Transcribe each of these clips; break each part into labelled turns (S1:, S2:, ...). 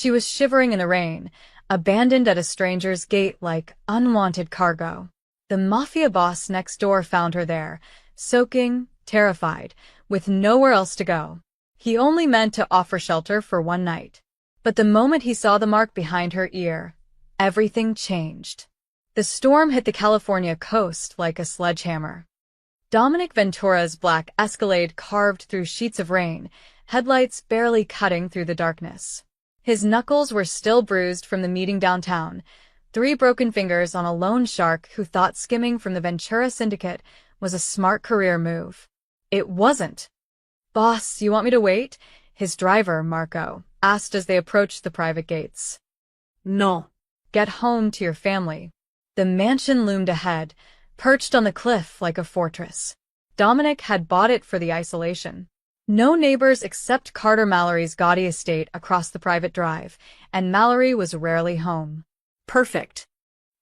S1: She was shivering in the rain, abandoned at a stranger's gate like unwanted cargo. The mafia boss next door found her there, soaking, terrified, with nowhere else to go. He only meant to offer shelter for one night. But the moment he saw the mark behind her ear, everything changed. The storm hit the California coast like a sledgehammer. Dominic Ventura's black Escalade carved through sheets of rain, headlights barely cutting through the darkness. His knuckles were still bruised from the meeting downtown, 3 broken fingers on a loan shark who thought skimming from the Ventura Syndicate was a smart career move. It wasn't. "Boss, you want me to wait?" his driver, Marco, asked as they approached the private gates.
S2: No.
S1: "Get home to your family." The mansion loomed ahead, perched on the cliff like a fortress. Dominic had bought it for the isolation. No neighbors except Carter Mallory's gaudy estate across the private drive, and Mallory was rarely home.
S2: Perfect.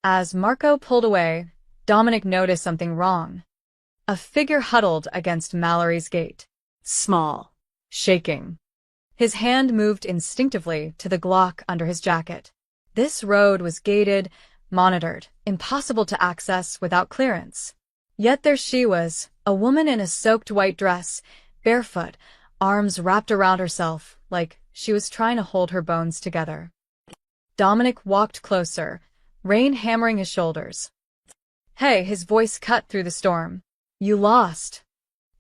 S1: As Marco pulled away, Dominic noticed something wrong. A figure huddled against Mallory's gate.
S2: Small.
S1: Shaking. His hand moved instinctively to the Glock under his jacket. This road was gated, monitored, impossible to access without clearance. Yet there she was, a woman in a soaked white dress, barefoot, arms wrapped around herself like she was trying to hold her bones together. Dominic walked closer, rain hammering his shoulders. "Hey," his voice cut through the storm. "You lost."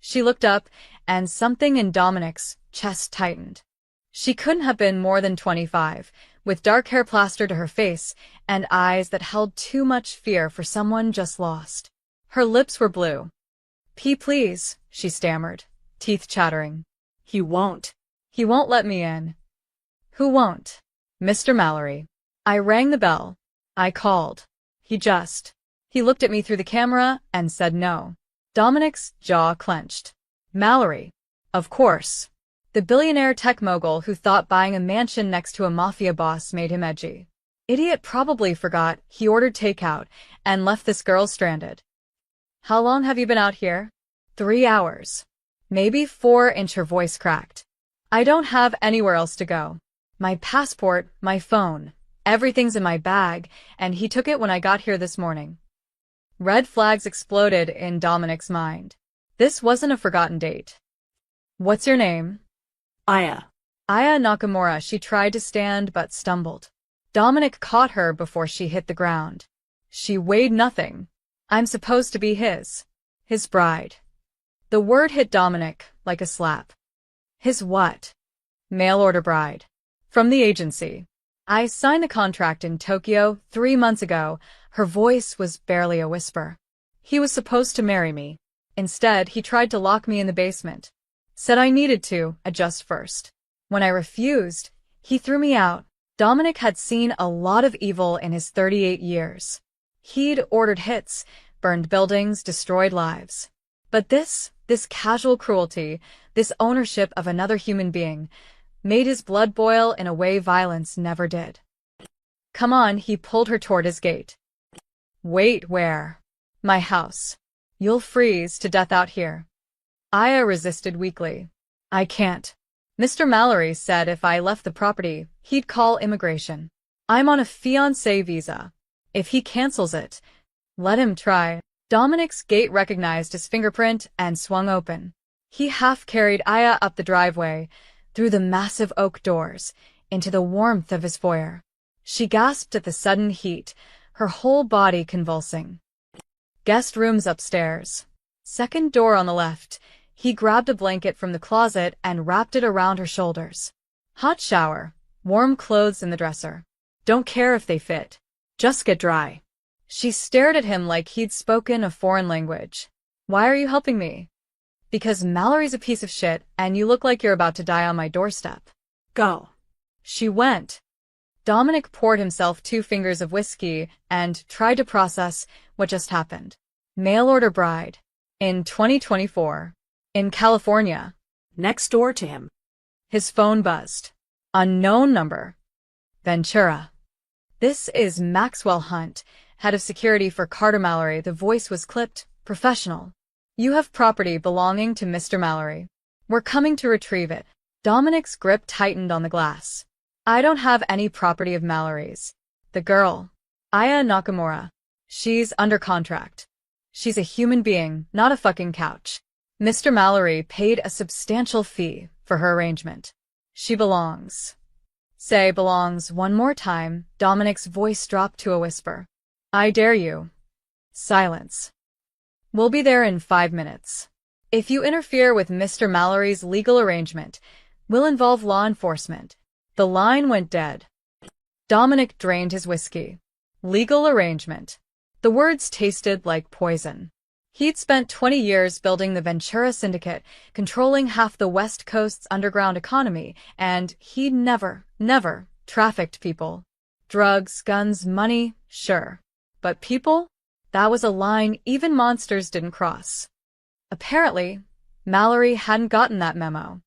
S1: She looked up, and something in Dominic's chest tightened. She couldn't have been more than 25, with dark hair plastered to her face and eyes that held too much fear for someone just lost. Her lips were blue. Please," she stammered, teeth chattering.
S2: He won't.
S1: "He won't let me in." "Who won't?" "Mr. Mallory." I rang the bell. I called. He looked at me through the camera and said no. Dominic's jaw clenched. Mallory. Of course. The billionaire tech mogul who thought buying a mansion next to a mafia boss made him edgy. Idiot probably forgot he ordered takeout and left this girl stranded. "How long have you been out here?" 3 hours. Maybe 4. Her voice cracked. "I don't have anywhere else to go. My passport, my phone, everything's in my bag, and he took it when I got here this morning." Red flags exploded in Dominic's mind. This wasn't a forgotten date. "What's your name?"
S2: Aya.
S1: Aya Nakamura. She tried to stand but stumbled. Dominic caught her before she hit the ground. She weighed nothing. "I'm supposed to be his bride." The word hit Dominic like a slap. His what? "Mail-order bride. From the agency. I signed the contract in Tokyo 3 months ago." Her voice was barely a whisper. "He was supposed to marry me. Instead, he tried to lock me in the basement. Said I needed to adjust first. When I refused, he threw me out." Dominic had seen a lot of evil in his 38 years. He'd ordered hits, burned buildings, destroyed lives. But this casual cruelty, this ownership of another human being, made his blood boil in a way violence never did. "Come on," he pulled her toward his gate. "Wait, where?" "My house. You'll freeze to death out here." Aya resisted weakly. "I can't. Mr. Mallory said if I left the property, he'd call immigration. I'm on a fiancé visa. If he cancels it, let him try." Dominic's gate recognized his fingerprint and swung open. He half-carried Aya up the driveway, through the massive oak doors, into the warmth of his foyer. She gasped at the sudden heat, her whole body convulsing. "Guest rooms upstairs. Second door on the left." He grabbed a blanket from the closet and wrapped it around her shoulders. "Hot shower, warm clothes in the dresser. Don't care if they fit. Just get dry." She stared at him like he'd spoken a foreign language. "Why are you helping me?" "Because Mallory's a piece of shit and you look like you're about to die on my doorstep."
S2: Go.
S1: She went. Dominic poured himself 2 fingers of whiskey and tried to process what just happened. Mail-order bride. In 2024. In California.
S2: Next door to him.
S1: His phone buzzed. Unknown number. Ventura. "This is Maxwell Hunt, head of security for Carter Mallory." The voice was clipped, professional. "You have property belonging to Mr. Mallory. We're coming to retrieve it." Dominic's grip tightened on the glass. I don't have any property of Mallory's. The girl, Aya Nakamura. She's under contract. She's a human being, not a fucking couch. Mr. Mallory paid a substantial fee for her arrangement. She belongs. Say belongs one more time. Dominic's voice dropped to a whisper. I dare you. Silence. We'll be there in 5 minutes. If you interfere with Mr. Mallory's legal arrangement, we'll involve law enforcement. The line went dead. Dominic drained his whiskey. Legal arrangement. The words tasted like poison. He'd spent 20 years building the Ventura Syndicate, controlling half the West Coast's underground economy, and he'd never trafficked people. Drugs, guns, money, sure. But people? That was a line even monsters didn't cross. Apparently, Mallory hadn't gotten that memo.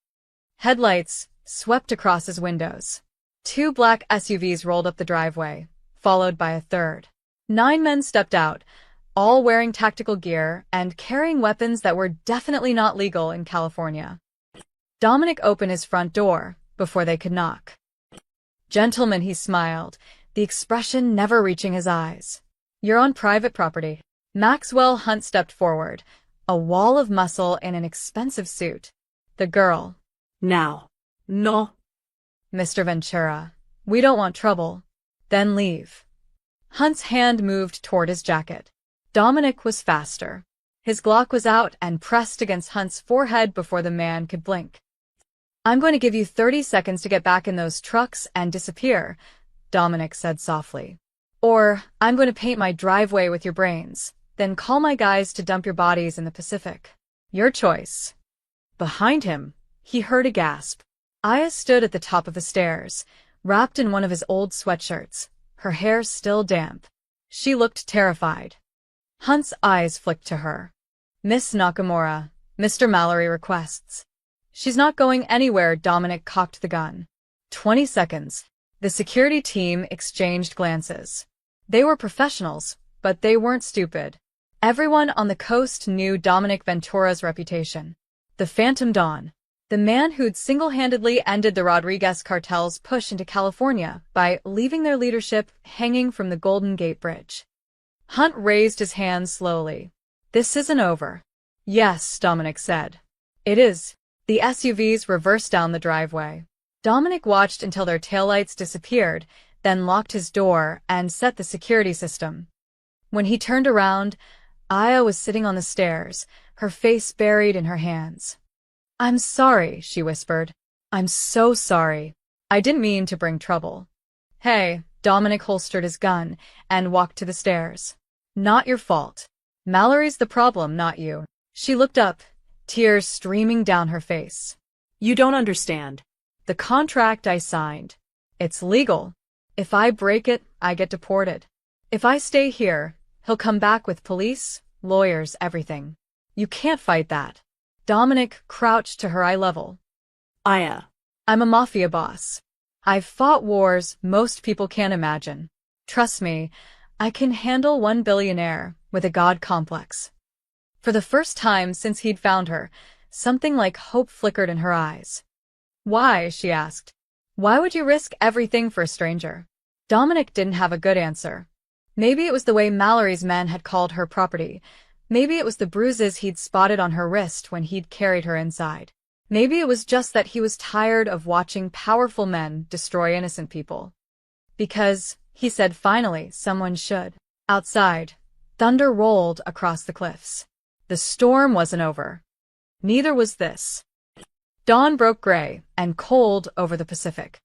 S1: Headlights swept across his windows. 2 black SUVs rolled up the driveway, followed by a third. 9 men stepped out, all wearing tactical gear and carrying weapons that were definitely not legal in California. Dominic opened his front door before they could knock. Gentlemen, he smiled, the expression never reaching his eyes. You're on private property. Maxwell Hunt stepped forward, a wall of muscle in an expensive suit. The girl.
S2: Now. No.
S1: Mr. Ventura, we don't want trouble. Then leave. Hunt's hand moved toward his jacket. Dominic was faster. His Glock was out and pressed against Hunt's forehead before the man could blink. I'm going to give you 30 seconds to get back in those trucks and disappear, Dominic said softly. Or I'm going to paint my driveway with your brains, then call my guys to dump your bodies in the Pacific. Your choice. Behind him, he heard a gasp. Aya stood at the top of the stairs, wrapped in one of his old sweatshirts, her hair still damp. She looked terrified. Hunt's eyes flicked to her. Miss Nakamura, Mr. Mallory requests. She's not going anywhere. Dominic cocked the gun. 20 seconds. The security team exchanged glances. They were professionals, but they weren't stupid. Everyone on the coast knew Dominic Ventura's reputation. The Phantom Don. The man who'd single-handedly ended the Rodriguez cartel's push into California by leaving their leadership hanging from the Golden Gate Bridge. Hunt raised his hand slowly. This isn't over. Yes, Dominic said. It is. The SUVs reversed down the driveway. Dominic watched until their taillights disappeared, then locked his door and set the security system. When he turned around, Aya was sitting on the stairs, her face buried in her hands. I'm sorry, she whispered. I'm so sorry. I didn't mean to bring trouble. Hey, Dominic holstered his gun and walked to the stairs. Not your fault. Mallory's the problem, not you. She looked up, tears streaming down her face.
S2: You don't understand.
S1: The contract I signed. It's legal. If I break it, I get deported. If I stay here, he'll come back with police, lawyers, everything. You can't fight that. Dominic crouched to her eye level.
S2: Aya.
S1: I'm a mafia boss. I've fought wars most people can't imagine. Trust me, I can handle one billionaire with a god complex. For the first time since he'd found her, something like hope flickered in her eyes. Why? She asked. Why would you risk everything for a stranger? Dominic didn't have a good answer. Maybe it was the way Mallory's men had called her property. Maybe it was the bruises he'd spotted on her wrist when he'd carried her inside. Maybe it was just that he was tired of watching powerful men destroy innocent people. Because, he said finally, someone should. Outside, thunder rolled across the cliffs. The storm wasn't over. Neither was this. Dawn broke gray and cold over the Pacific.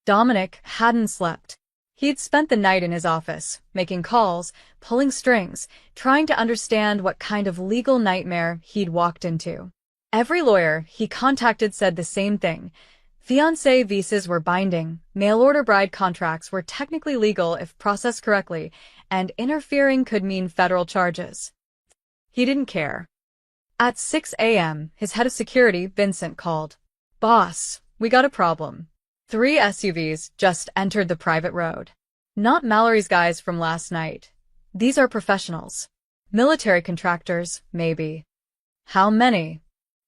S1: Dominic hadn't slept. He'd spent the night in his office, making calls, pulling strings, trying to understand what kind of legal nightmare he'd walked into. Every lawyer he contacted said the same thing. Fiancé visas were binding, mail-order bride contracts were technically legal if processed correctly, and interfering could mean federal charges. He didn't care. At 6 a.m., his head of security, Vincent, called. Boss, we got a problem. 3 SUVs just entered the private road. Not Mallory's guys from last night. These are professionals. Military contractors, maybe. How many?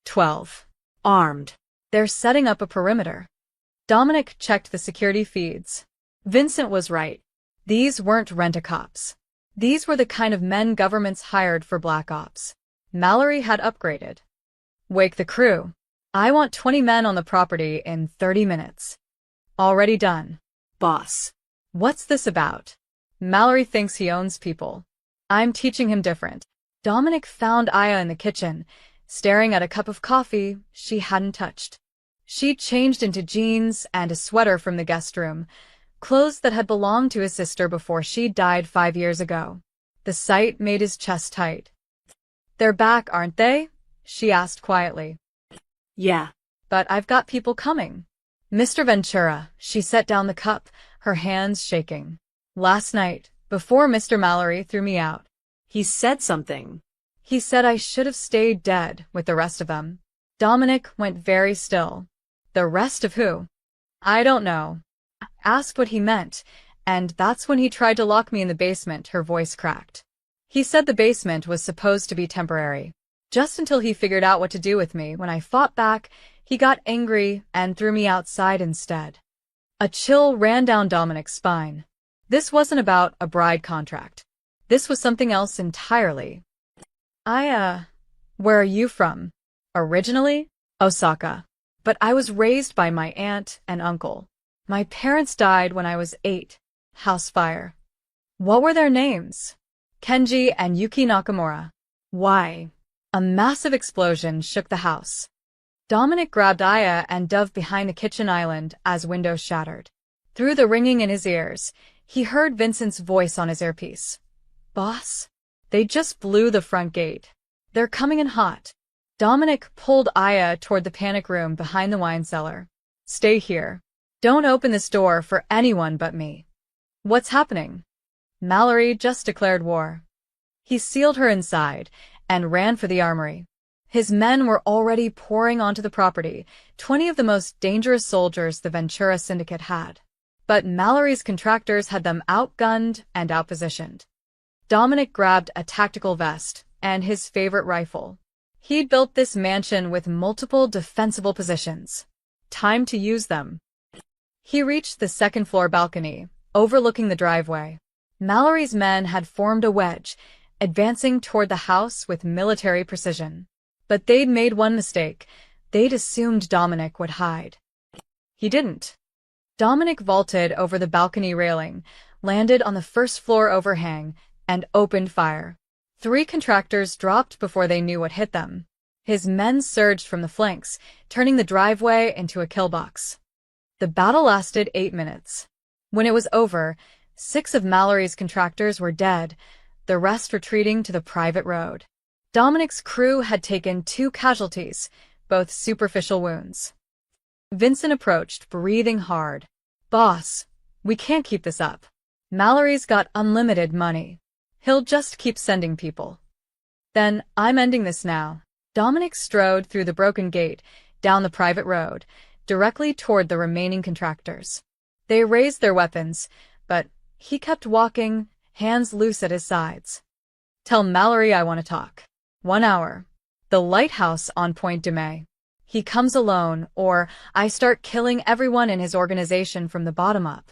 S1: 12.
S2: Armed.
S1: They're setting up a perimeter. Dominic checked the security feeds. Vincent was right. These weren't rent-a-cops. These were the kind of men governments hired for black ops. Mallory had upgraded. Wake the crew. I want 20 men on the property in 30 minutes. Already done.
S2: Boss.
S1: What's this about? Mallory thinks he owns people. I'm teaching him different. Dominic found Aya in the kitchen, staring at a cup of coffee she hadn't touched. She'd changed into jeans and a sweater from the guest room, clothes that had belonged to his sister before she died 5 years ago. The sight made his chest tight. They're back, aren't they? She asked quietly.
S2: Yeah.
S1: But I've got people coming. Mr. Ventura, she set down the cup, her hands shaking. Last night, before Mr. Mallory threw me out.
S2: He said something.
S1: He said I should have stayed dead with the rest of them. Dominic went very still. The rest of who? I don't know. Asked what he meant, and that's when he tried to lock me in the basement, her voice cracked. He said the basement was supposed to be temporary. Just until he figured out what to do with me. When I fought back, he got angry and threw me outside instead. A chill ran down Dominic's spine. This wasn't about a bride contract. This was something else entirely. Where are you from? Originally? Osaka. But I was raised by my aunt and uncle. My parents died when I was 8. House fire. What were their names? Kenji and Yuki Nakamura. Why? A massive explosion shook the house. Dominic grabbed Aya and dove behind the kitchen island as windows shattered. Through the ringing in his ears, he heard Vincent's voice on his earpiece. Boss? They just blew the front gate. They're coming in hot. Dominic pulled Aya toward the panic room behind the wine cellar. Stay here. Don't open this door for anyone but me. What's happening? Mallory just declared war. He sealed her inside and ran for the armory. His men were already pouring onto the property, 20 of the most dangerous soldiers the Ventura Syndicate had. But Mallory's contractors had them outgunned and outpositioned. Dominic grabbed a tactical vest and his favorite rifle. He'd built this mansion with multiple defensible positions. Time to use them. He reached the second-floor balcony, overlooking the driveway. Mallory's men had formed a wedge, advancing toward the house with military precision. But they'd made one mistake. They'd assumed Dominic would hide. He didn't. Dominic vaulted over the balcony railing, landed on the first-floor overhang, and opened fire. 3 contractors dropped before they knew what hit them. His men surged from the flanks, turning the driveway into a kill box. The battle lasted 8 minutes. When it was over, 6 of Mallory's contractors were dead, the rest retreating to the private road. Dominic's crew had taken 2 casualties, both superficial wounds. Vincent approached, breathing hard. Boss, we can't keep this up. Mallory's got unlimited money. He'll just keep sending people. Then, I'm ending this now. Dominic strode through the broken gate, down the private road, directly toward the remaining contractors. They raised their weapons, but he kept walking, hands loose at his sides. Tell Mallory I want to talk. 1 hour. The lighthouse on Point de Mai. He comes alone, or I start killing everyone in his organization from the bottom up.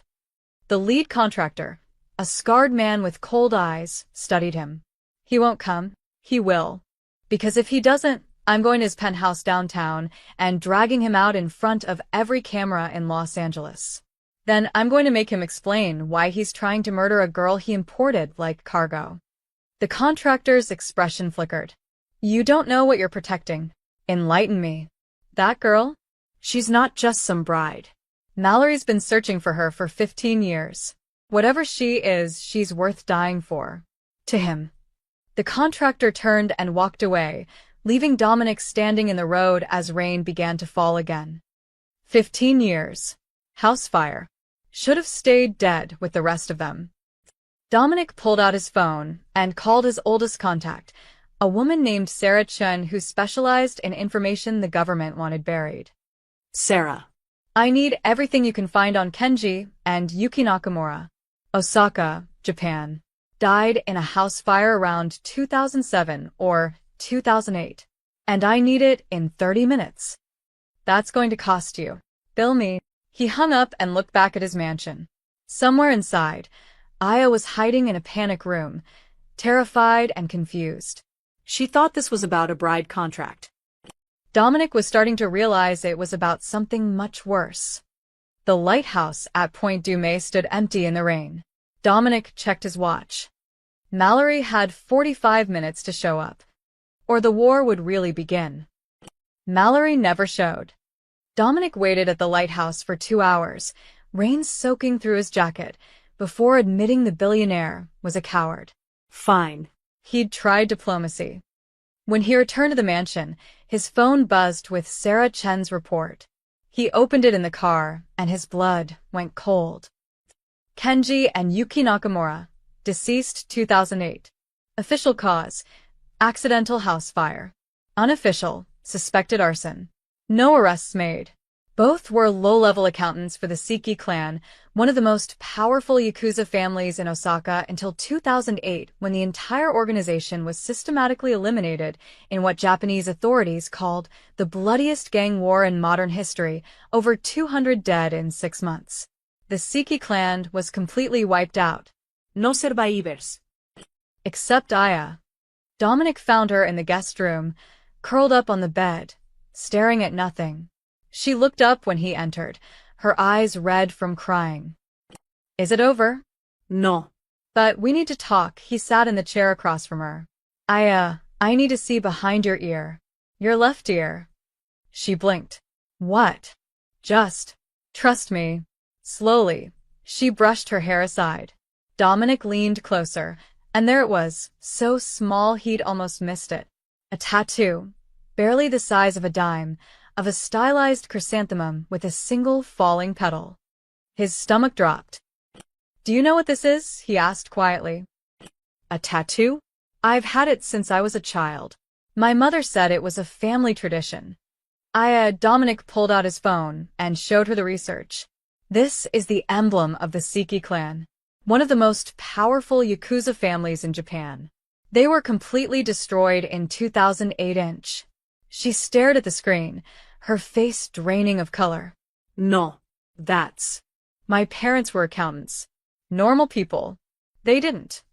S1: The lead contractor, a scarred man with cold eyes, studied him. He won't come. He will. Because if he doesn't, I'm going to his penthouse downtown and dragging him out in front of every camera in Los Angeles. Then I'm going to make him explain why he's trying to murder a girl he imported like cargo. The contractor's expression flickered. You don't know what you're protecting. Enlighten me. That girl? She's not just some bride. Mallory's been searching for her for 15 years. Whatever she is, she's worth dying for. To him. The contractor turned and walked away, leaving Dominic standing in the road as rain began to fall again. 15 years. House fire. Should have stayed dead with the rest of them. Dominic pulled out his phone and called his oldest contact, a woman named Sarah Chun who specialized in information the government wanted buried.
S2: Sarah.
S1: I need everything you can find on Kenji and Yuki Nakamura. Osaka, Japan. Died in a house fire around 2007 or 2008. And I need it in 30 minutes. That's going to cost you. Bill me. He hung up and looked back at his mansion. Somewhere inside, Aya was hiding in a panic room, terrified and confused.
S2: She thought this was about a bride contract.
S1: Dominic was starting to realize it was about something much worse. The lighthouse at Point du May stood empty in the rain. Dominic checked his watch. Mallory had 45 minutes to show up, or the war would really begin. Mallory never showed. Dominic waited at the lighthouse for 2 hours, rain soaking through his jacket, before admitting the billionaire was a coward.
S2: Fine.
S1: He'd tried diplomacy. When he returned to the mansion, his phone buzzed with Sarah Chen's report. He opened it in the car, and his blood went cold. Kenji and Yuki Nakamura, deceased 2008. Official cause, accidental house fire. Unofficial, suspected arson. No arrests made. Both were low-level accountants for the Seki clan, one of the most powerful Yakuza families in Osaka until 2008, when the entire organization was systematically eliminated in what Japanese authorities called the bloodiest gang war in modern history, over 200 dead in 6 months. The Seki clan was completely wiped out.
S2: No survivors.
S1: Except Aya. Dominic found her in the guest room, curled up on the bed, staring at nothing. She looked up when he entered, her eyes red from crying. Is it over?
S2: No.
S1: But we need to talk. He sat in the chair across from her. I need to see behind your ear. Your left ear. She blinked. What? Just trust me. Slowly, she brushed her hair aside. Dominic leaned closer, and there it was, so small he'd almost missed it. A tattoo, barely the size of a dime, of a stylized chrysanthemum with a single falling petal. His stomach dropped. Do you know what this is? He asked quietly. A tattoo? I've had it since I was a child. My mother said it was a family tradition. Dominic pulled out his phone and showed her the research. This is the emblem of the Seki clan, one of the most powerful Yakuza families in Japan. They were completely destroyed in 2008. She stared at the screen, her face draining of color.
S2: No, that's...
S1: My parents were accountants. Normal people. They didn't.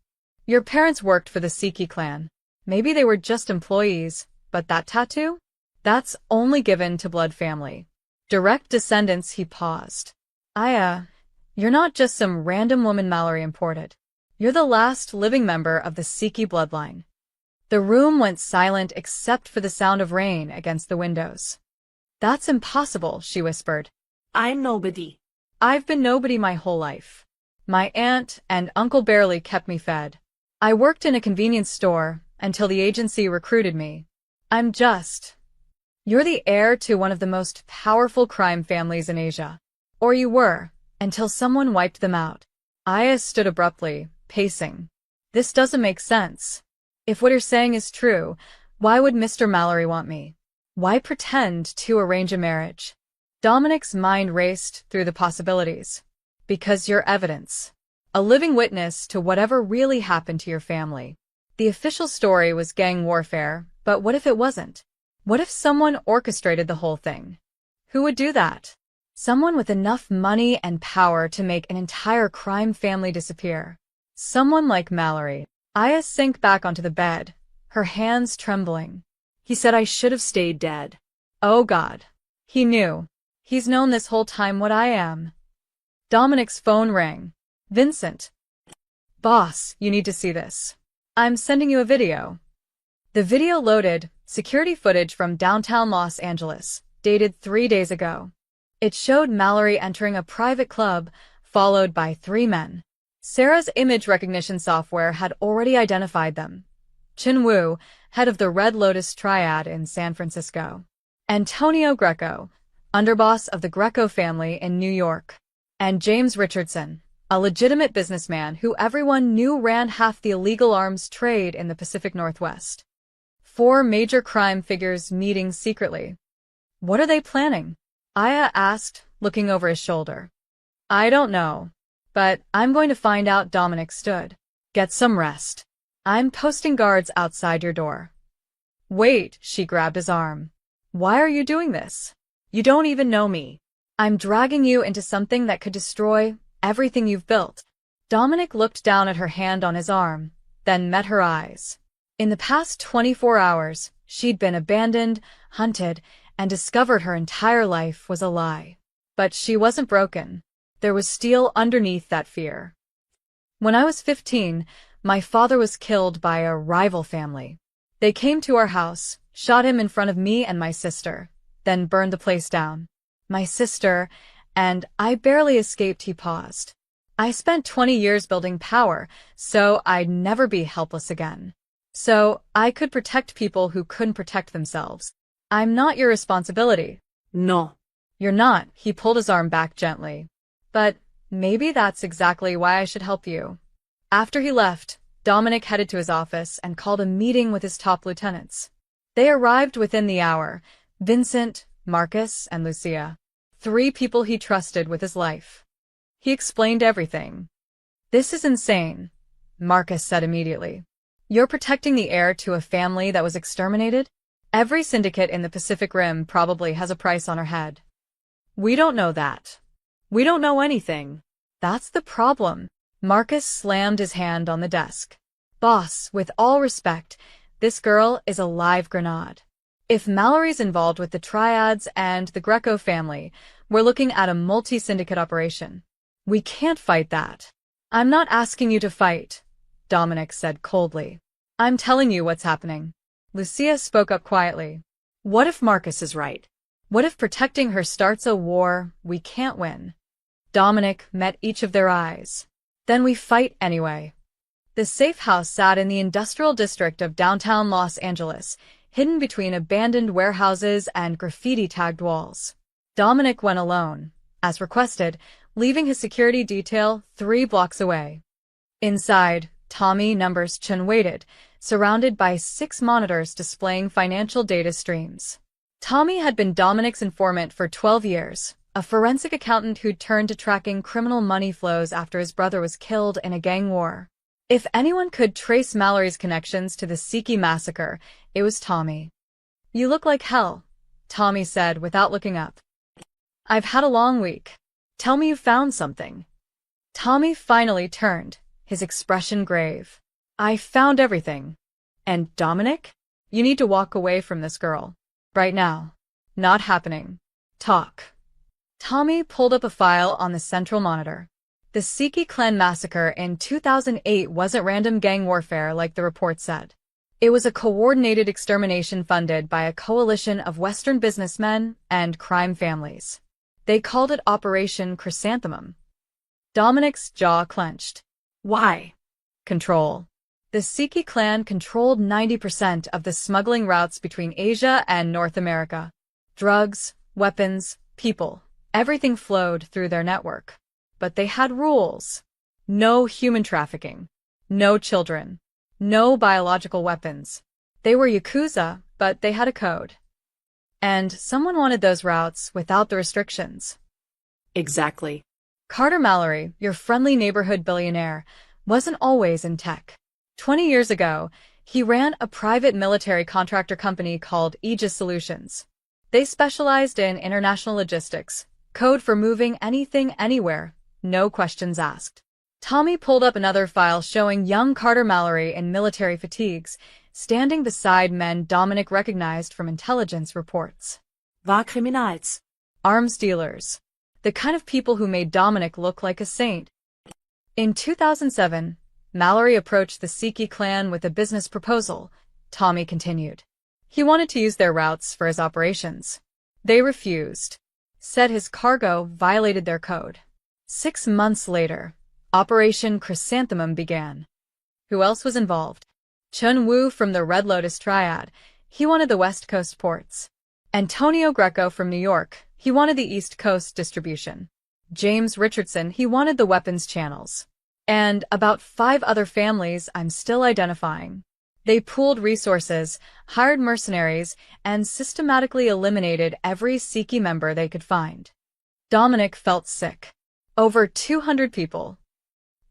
S1: Your parents worked for the Seki clan. Maybe they were just employees, but that tattoo? That's only given to blood family. Direct descendants. He paused. You're not just some random woman Mallory imported. You're the last living member of the Seki bloodline. The room went silent except for the sound of rain against the windows. That's impossible, she whispered.
S2: I'm nobody.
S1: I've been nobody my whole life. My aunt and uncle barely kept me fed. I worked in a convenience store until the agency recruited me. You're the heir to one of the most powerful crime families in Asia. Or you were, until someone wiped them out. Aya stood abruptly, pacing. This doesn't make sense. If what you're saying is true, why would Mr. Mallory want me? Why pretend to arrange a marriage? Dominic's mind raced through the possibilities. Because you're evidence. A living witness to whatever really happened to your family. The official story was gang warfare, but what if it wasn't? What if someone orchestrated the whole thing? Who would do that? Someone with enough money and power to make an entire crime family disappear. Someone like Mallory. Aya sank back onto the bed, her hands trembling.
S2: He said I should have stayed dead.
S1: Oh God. He knew. He's known this whole time what I am. Dominic's phone rang. Vincent. Boss, you need to see this. I'm sending you a video. The video loaded, security footage from downtown Los Angeles, dated 3 days ago. It showed Mallory entering a private club, followed by 3 men. Sarah's image recognition software had already identified them. Chin Wu, head of the Red Lotus Triad in San Francisco. Antonio Greco, underboss of the Greco family in New York. And James Richardson, a legitimate businessman who everyone knew ran half the illegal arms trade in the Pacific Northwest. 4 major crime figures meeting secretly. What are they planning? Aya asked, looking over his shoulder. I don't know. But I'm going to find out. Dominic stood. Get some rest. I'm posting guards outside your door. Wait, she grabbed his arm. Why are you doing this? You don't even know me. I'm dragging you into something that could destroy everything you've built. Dominic looked down at her hand on his arm, then met her eyes. In the past 24 hours, she'd been abandoned, hunted, and discovered her entire life was a lie. But she wasn't broken. There was steel underneath that fear. When I was 15, my father was killed by a rival family. They came to our house, shot him in front of me and my sister, then burned the place down. My sister, and I barely escaped. He paused. I spent 20 years building power, so I'd never be helpless again. So I could protect people who couldn't protect themselves. I'm not your responsibility.
S2: No.
S1: You're not. He pulled his arm back gently. But maybe that's exactly why I should help you. After he left, Dominic headed to his office and called a meeting with his top lieutenants. They arrived within the hour: Vincent, Marcus, and Lucia. 3 people he trusted with his life. He explained everything. This is insane, Marcus said immediately. You're protecting the heir to a family that was exterminated? Every syndicate in the Pacific Rim probably has a price on her head. We don't know that. We don't know anything. That's the problem. Marcus slammed his hand on the desk. Boss, with all respect, this girl is a live grenade. If Mallory's involved with the Triads and the Greco family, we're looking at a multi-syndicate operation. We can't fight that. I'm not asking you to fight, Dominic said coldly. I'm telling you what's happening. Lucia spoke up quietly.
S2: What if Marcus is right?
S1: What if protecting her starts a war we can't win? Dominic met each of their eyes. Then we fight anyway. The safe house sat in the industrial district of downtown Los Angeles, hidden between abandoned warehouses and graffiti-tagged walls. Dominic went alone, as requested, leaving his security detail 3 blocks away. Inside, Tommy Numbers Chen waited, surrounded by 6 monitors displaying financial data streams. Tommy had been Dominic's informant for 12 years, a forensic accountant who'd turned to tracking criminal money flows after his brother was killed in a gang war. If anyone could trace Mallory's connections to the Siki massacre, it was Tommy. You look like hell, Tommy said without looking up. I've had a long week. Tell me you found something. Tommy finally turned, his expression grave. I found everything. And Dominic? You need to walk away from this girl. Right now. Not happening. Talk. Tommy pulled up a file on the central monitor. The Siki clan massacre in 2008 wasn't random gang warfare like the report said. It was a coordinated extermination funded by a coalition of Western businessmen and crime families. They called it Operation Chrysanthemum. Dominic's jaw clenched.
S2: Why?
S1: Control. The Siki clan controlled 90% of the smuggling routes between Asia and North America. Drugs, weapons, people, everything flowed through their network. But they had rules. No human trafficking. No children. No biological weapons. They were Yakuza, but they had a code. And someone wanted those routes without the restrictions.
S2: Exactly.
S1: Carter Mallory, your friendly neighborhood billionaire, wasn't always in tech. 20 years ago, he ran a private military contractor company called Aegis Solutions. They specialized in international logistics, code for moving anything anywhere, no questions asked. Tommy pulled up another file showing young Carter Mallory in military fatigues, standing beside men Dominic recognized from intelligence reports.
S2: War criminals.
S1: Arms dealers. The kind of people who made Dominic look like a saint. In 2007, Mallory approached the Siki clan with a business proposal, Tommy continued. He wanted to use their routes for his operations. They refused. Said his cargo violated their code. 6 months later, Operation Chrysanthemum began. Who else was involved? Chun Wu from the Red Lotus Triad. He wanted the West Coast ports. Antonio Greco from New York. He wanted the East Coast distribution. James Richardson. He wanted the weapons channels. And about 5 other families I'm still identifying. They pooled resources, hired mercenaries, and systematically eliminated every Siki member they could find. Dominic felt sick. Over 200 people.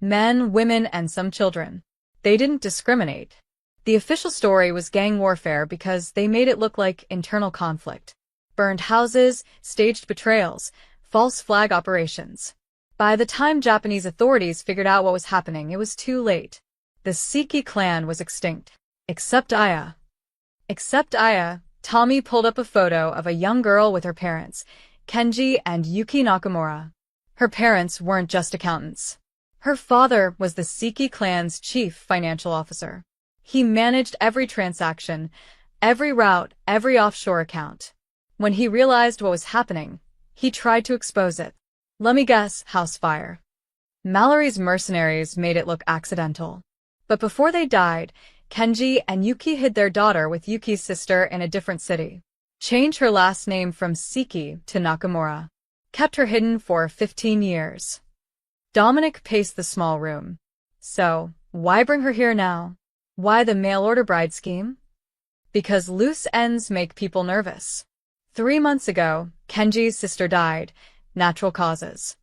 S1: Men, women, and some children. They didn't discriminate. The official story was gang warfare because they made it look like internal conflict. Burned houses, staged betrayals, false flag operations. By the time Japanese authorities figured out what was happening, it was too late. The Siki clan was extinct. Except Aya. Except Aya, Tommy pulled up a photo of a young girl with her parents, Kenji and Yuki Nakamura. Her parents weren't just accountants. Her father was the Siki clan's chief financial officer. He managed every transaction, every route, every offshore account. When he realized what was happening, he tried to expose it. Let me guess, house fire. Mallory's mercenaries made it look accidental. But before they died, Kenji and Yuki hid their daughter with Yuki's sister in a different city. Changed her last name from Siki to Nakamura. Kept her hidden for 15 years. Dominic paced the small room. So, why bring her here now? Why the mail-order bride scheme? Because loose ends make people nervous. 3 months ago, Kenji's sister died, natural causes.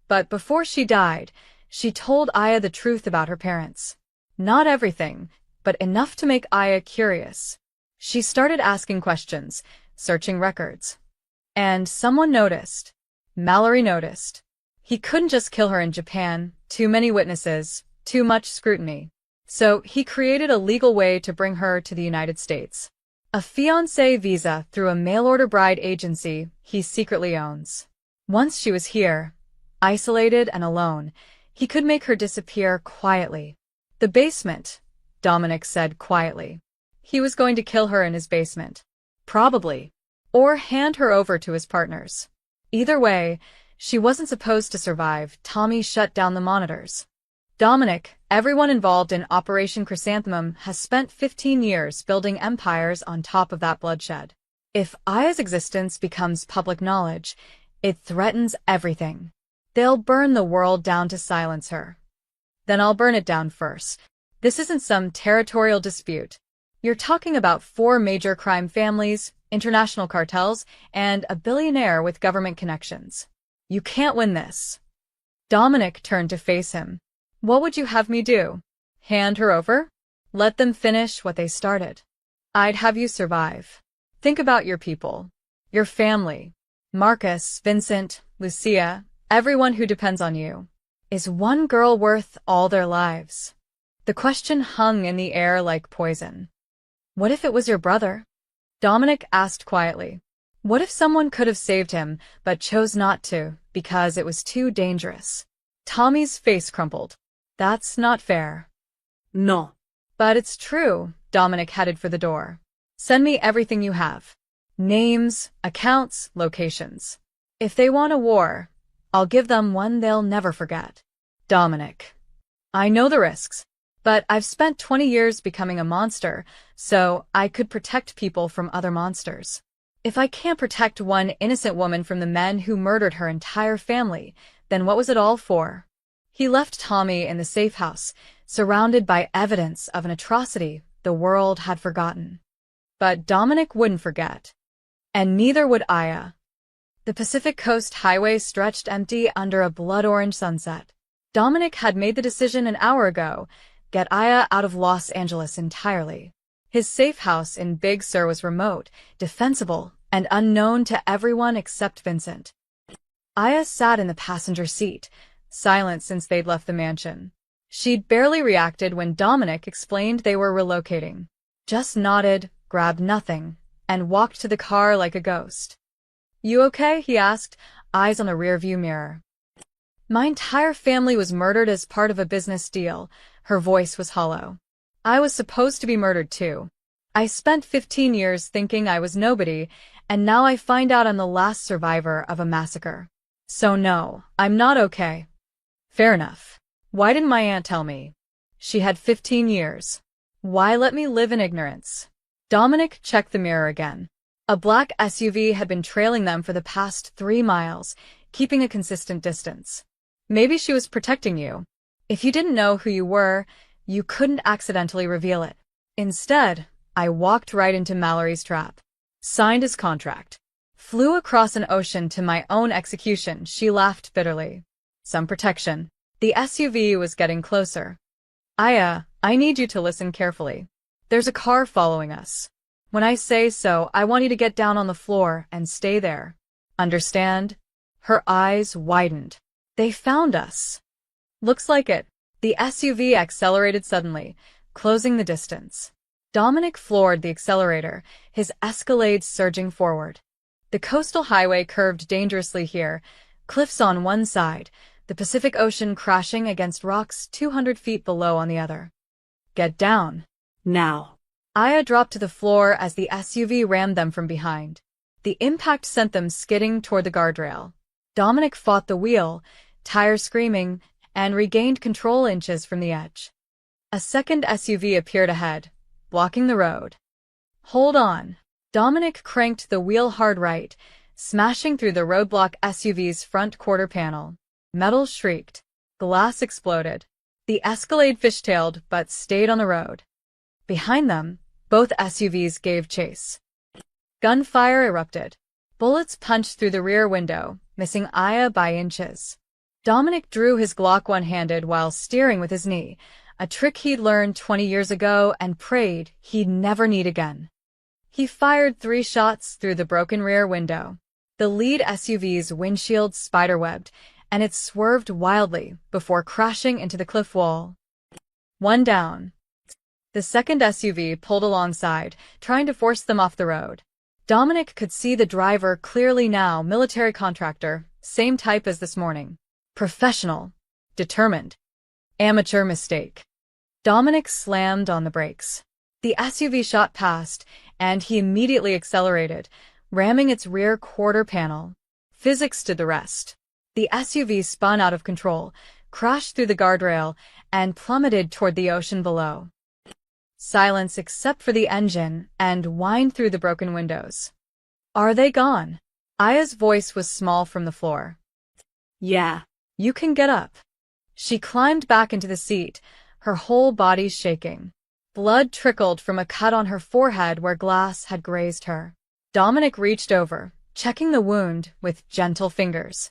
S1: But before she died, she told Aya the truth about her parents. Not everything, but enough to make Aya curious. She started asking questions, searching records. And someone noticed. Mallory noticed. He couldn't just kill her in Japan, too many witnesses, too much scrutiny. So he created a legal way to bring her to the United States. A fiancé visa through a mail-order bride agency he secretly owns. Once she was here, isolated and alone, he could make her disappear quietly. The basement, Dominic said quietly. He was going to kill her in his basement. Probably. Or hand her over to his partners. Either way, she wasn't supposed to survive. Tommy shut down the monitors. Dominic, everyone involved in Operation Chrysanthemum has spent 15 years building empires on top of that bloodshed. If Aya's existence becomes public knowledge, it threatens everything. They'll burn the world down to silence her. Then I'll burn it down first. This isn't some territorial dispute. You're talking about 4 major crime families, international cartels, and a billionaire with government connections. You can't win this. Dominic turned to face him. What would you have me do? Hand her over? Let them finish what they started. I'd have you survive. Think about your people. Your family. Marcus, Vincent, Lucia, everyone who depends on you. Is one girl worth all their lives? The question hung in the air like poison. What if it was your brother? Dominic asked quietly. What if someone could have saved him, but chose not to, because it was too dangerous? Tommy's face crumpled. That's not fair.
S2: No.
S1: But it's true. Dominic headed for the door. Send me everything you have. Names, accounts, locations. If they want a war, I'll give them one they'll never forget. Dominic. I know the risks, but I've spent 20 years becoming a monster, so I could protect people from other monsters. If I can't protect one innocent woman from the men who murdered her entire family, then what was it all for? He left Tommy in the safe house, surrounded by evidence of an atrocity the world had forgotten. But Dominic wouldn't forget. And neither would Aya. The Pacific Coast Highway stretched empty under a blood-orange sunset. Dominic had made the decision an hour ago, get Aya out of Los Angeles entirely. His safe house in Big Sur was remote, defensible, and unknown to everyone except Vincent. Aya sat in the passenger seat, silent since they'd left the mansion. She'd barely reacted when Dominic explained they were relocating. Just nodded, grabbed nothing, and walked to the car like a ghost. You okay? He asked, eyes on the rearview mirror. My entire family was murdered as part of a business deal. Her voice was hollow. I was supposed to be murdered too. I spent 15 years thinking I was nobody, and now I find out I'm the last survivor of a massacre. So no, I'm not okay. Fair enough. Why didn't my aunt tell me? She had 15 years. Why let me live in ignorance? Dominic checked the mirror again. A black SUV had been trailing them for the past 3 miles, keeping a consistent distance. Maybe she was protecting you. If you didn't know who you were, you couldn't accidentally reveal it. Instead, I walked right into Mallory's trap. Signed his contract. Flew across an ocean to my own execution. She laughed bitterly. Some protection. The SUV was getting closer. Aya, I need you to listen carefully. There's a car following us. When I say so, I want you to get down on the floor and stay there. Understand? Her eyes widened. They found us. Looks like it. The SUV accelerated suddenly, closing the distance. Dominic floored the accelerator, his Escalade surging forward. The coastal highway curved dangerously here, cliffs on one side, the Pacific Ocean crashing against rocks 200 feet below on the other. Get down.
S2: Now.
S1: Aya dropped to the floor as the SUV rammed them from behind. The impact sent them skidding toward the guardrail. Dominic fought the wheel, tires screaming, and regained control inches from the edge. A second SUV appeared ahead, blocking the road. Hold on. Dominic cranked the wheel hard right, smashing through the roadblock SUV's front quarter panel. Metal shrieked. Glass exploded. The Escalade fishtailed but stayed on the road. Behind them, both SUVs gave chase. Gunfire erupted. Bullets punched through the rear window, missing Aya by inches. Dominic drew his Glock one-handed while steering with his knee, a trick he'd learned 20 years ago and prayed he'd never need again. He fired 3 shots through the broken rear window. The lead SUV's windshield spiderwebbed, and it swerved wildly before crashing into the cliff wall. One down. The second SUV pulled alongside, trying to force them off the road. Dominic could see the driver clearly now, military contractor, same type as this morning. Professional. Determined. Amateur mistake. Dominic slammed on the brakes. The SUV shot past, and he immediately accelerated, ramming its rear quarter panel. Physics did the rest. The SUV spun out of control, crashed through the guardrail, and plummeted toward the ocean below. Silence except for the engine, and whined through the broken windows. Are they gone? Aya's voice was small from the floor.
S2: Yeah.
S1: You can get up. She climbed back into the seat, her whole body shaking. Blood trickled from a cut on her forehead where glass had grazed her. Dominic reached over, checking the wound with gentle fingers.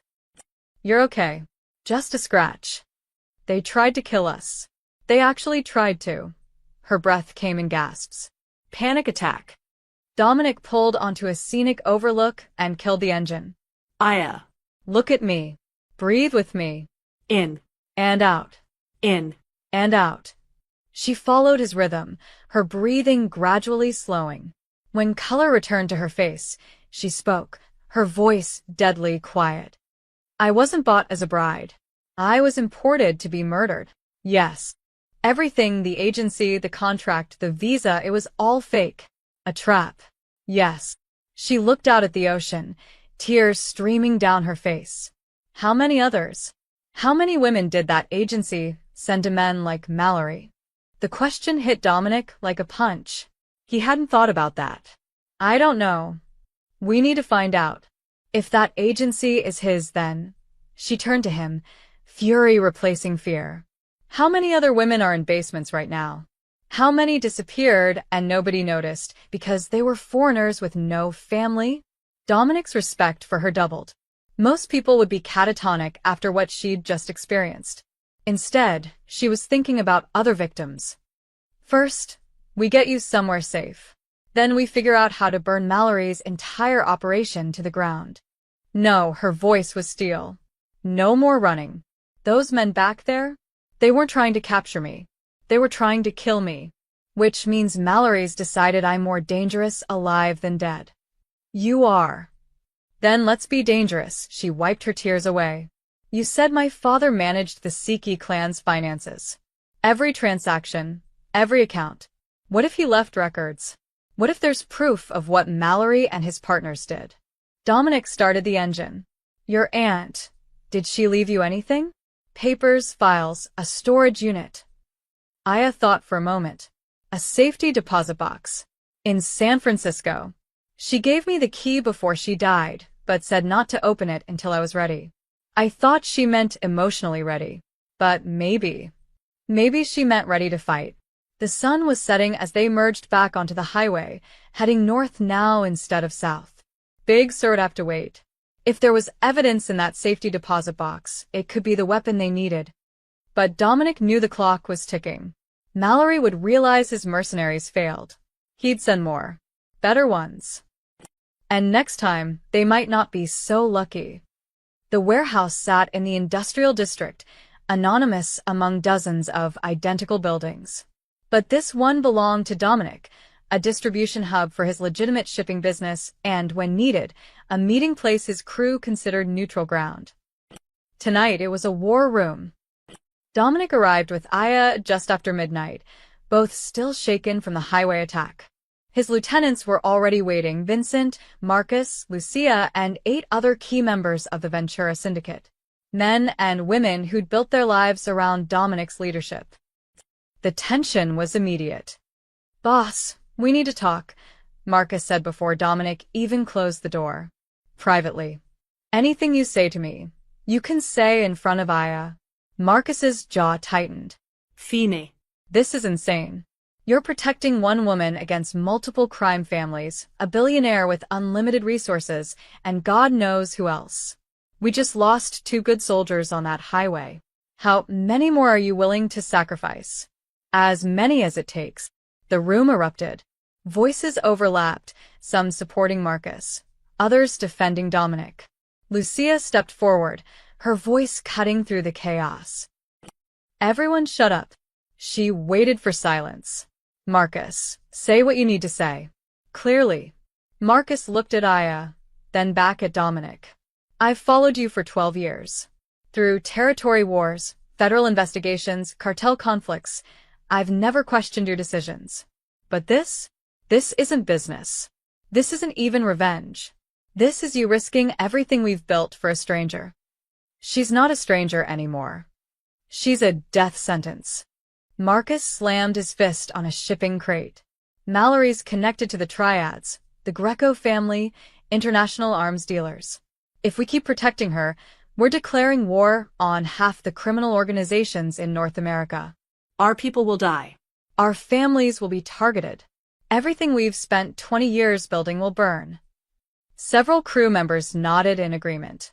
S1: You're okay. Just a scratch. They tried to kill us. They actually tried to. Her breath came in gasps. Panic attack. Dominic pulled onto a scenic overlook and killed the engine.
S2: Aya.
S1: Look at me. Breathe with me.
S2: In.
S1: And out.
S2: In.
S1: And out. She followed his rhythm, her breathing gradually slowing. When color returned to her face, she spoke, her voice deadly quiet. I wasn't bought as a bride. I was imported to be murdered. Yes. Everything, the agency, the contract, the visa, it was all fake. A trap. Yes. She looked out at the ocean, tears streaming down her face. How many others? How many women did that agency send to men like Mallory? The question hit Dominic like a punch. He hadn't thought about that. I don't know. We need to find out. If that agency is his, then. She turned to him, fury replacing fear. How many other women are in basements right now? How many disappeared and nobody noticed because they were foreigners with no family? Dominic's respect for her doubled. Most people would be catatonic after what she'd just experienced. Instead, she was thinking about other victims. First, we get you somewhere safe. Then we figure out how to burn Mallory's entire operation to the ground. No, her voice was steel. No more running. Those men back there? They weren't trying to capture me. They were trying to kill me. Which means Mallory's decided I'm more dangerous alive than dead. You are. Then let's be dangerous, she wiped her tears away. You said my father managed the Siki clan's finances. Every transaction, every account. What if he left records? What if there's proof of what Mallory and his partners did? Dominic started the engine. Your aunt, did she leave you anything? Papers, files, a storage unit. Aya thought for a moment. A safety deposit box. In San Francisco. She gave me the key before she died, but said not to open it until I was ready. I thought she meant emotionally ready. But maybe she meant ready to fight. The sun was setting as they merged back onto the highway, heading north now instead of south. Big Sur would have to wait. If there was evidence in that safety deposit box, it could be the weapon they needed. But Dominic knew the clock was ticking. Mallory would realize his mercenaries failed. He'd send more. Better ones. And next time, they might not be so lucky. The warehouse sat in the industrial district, anonymous among dozens of identical buildings. But this one belonged to Dominic, a distribution hub for his legitimate shipping business and, when needed, a meeting place his crew considered neutral ground. Tonight it was a war room. Dominic arrived with Aya just after midnight, both still shaken from the highway attack. His lieutenants were already waiting: Vincent, Marcus, Lucia, and 8 other key members of the Ventura Syndicate. Men and women who'd built their lives around Dominic's leadership. The tension was immediate. "Boss, we need to talk," Marcus said before Dominic even closed the door. "Privately. Anything you say to me, you can say in front of Aya." Marcus's jaw tightened.
S2: Fine.
S1: "This is insane. You're protecting one woman against multiple crime families, a billionaire with unlimited resources, and God knows who else. We just lost 2 good soldiers on that highway. How many more are you willing to sacrifice?" "As many as it takes." The room erupted. Voices overlapped, some supporting Marcus, others defending Dominic. Lucia stepped forward, her voice cutting through the chaos. "Everyone shut up." She waited for silence. "Marcus, say what you need to say. Clearly." Marcus looked at Aya, then back at Dominic. "I've followed you for 12 years. Through territory wars, federal investigations, cartel conflicts, I've never questioned your decisions. But this isn't business. This isn't even revenge. This is you risking everything we've built for a stranger." "She's not a stranger anymore. She's a death sentence." Marcus slammed his fist on a shipping crate. "Mallory's connected to the triads, the Greco family, international arms dealers. If we keep protecting her, we're declaring war on half the criminal organizations in North America.
S2: Our people will die.
S1: Our families will be targeted. Everything we've spent 20 years building will burn." Several crew members nodded in agreement.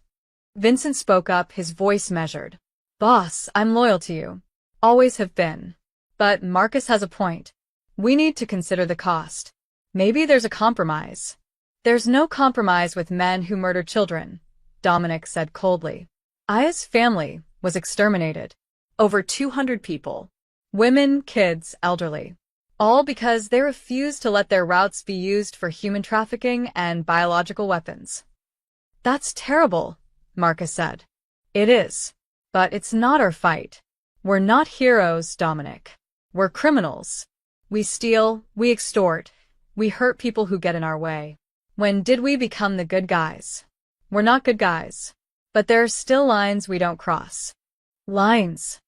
S1: Vincent spoke up, his voice measured. "Boss, I'm loyal to you. Always have been. But Marcus has a point. We need to consider the cost. Maybe there's a compromise." "There's no compromise with men who murder children," Dominic said coldly. Aya's family was exterminated. Over 200 people. Women, kids, elderly. All because they refused to let their routes be used for human trafficking and biological weapons. "That's terrible," Marcus said. "It is. But it's not our fight. We're not heroes, Dominic. We're criminals. We steal, we extort, we hurt people who get in our way. When did we become the good guys? We're not good guys. But there are still lines we don't cross." "Lines?"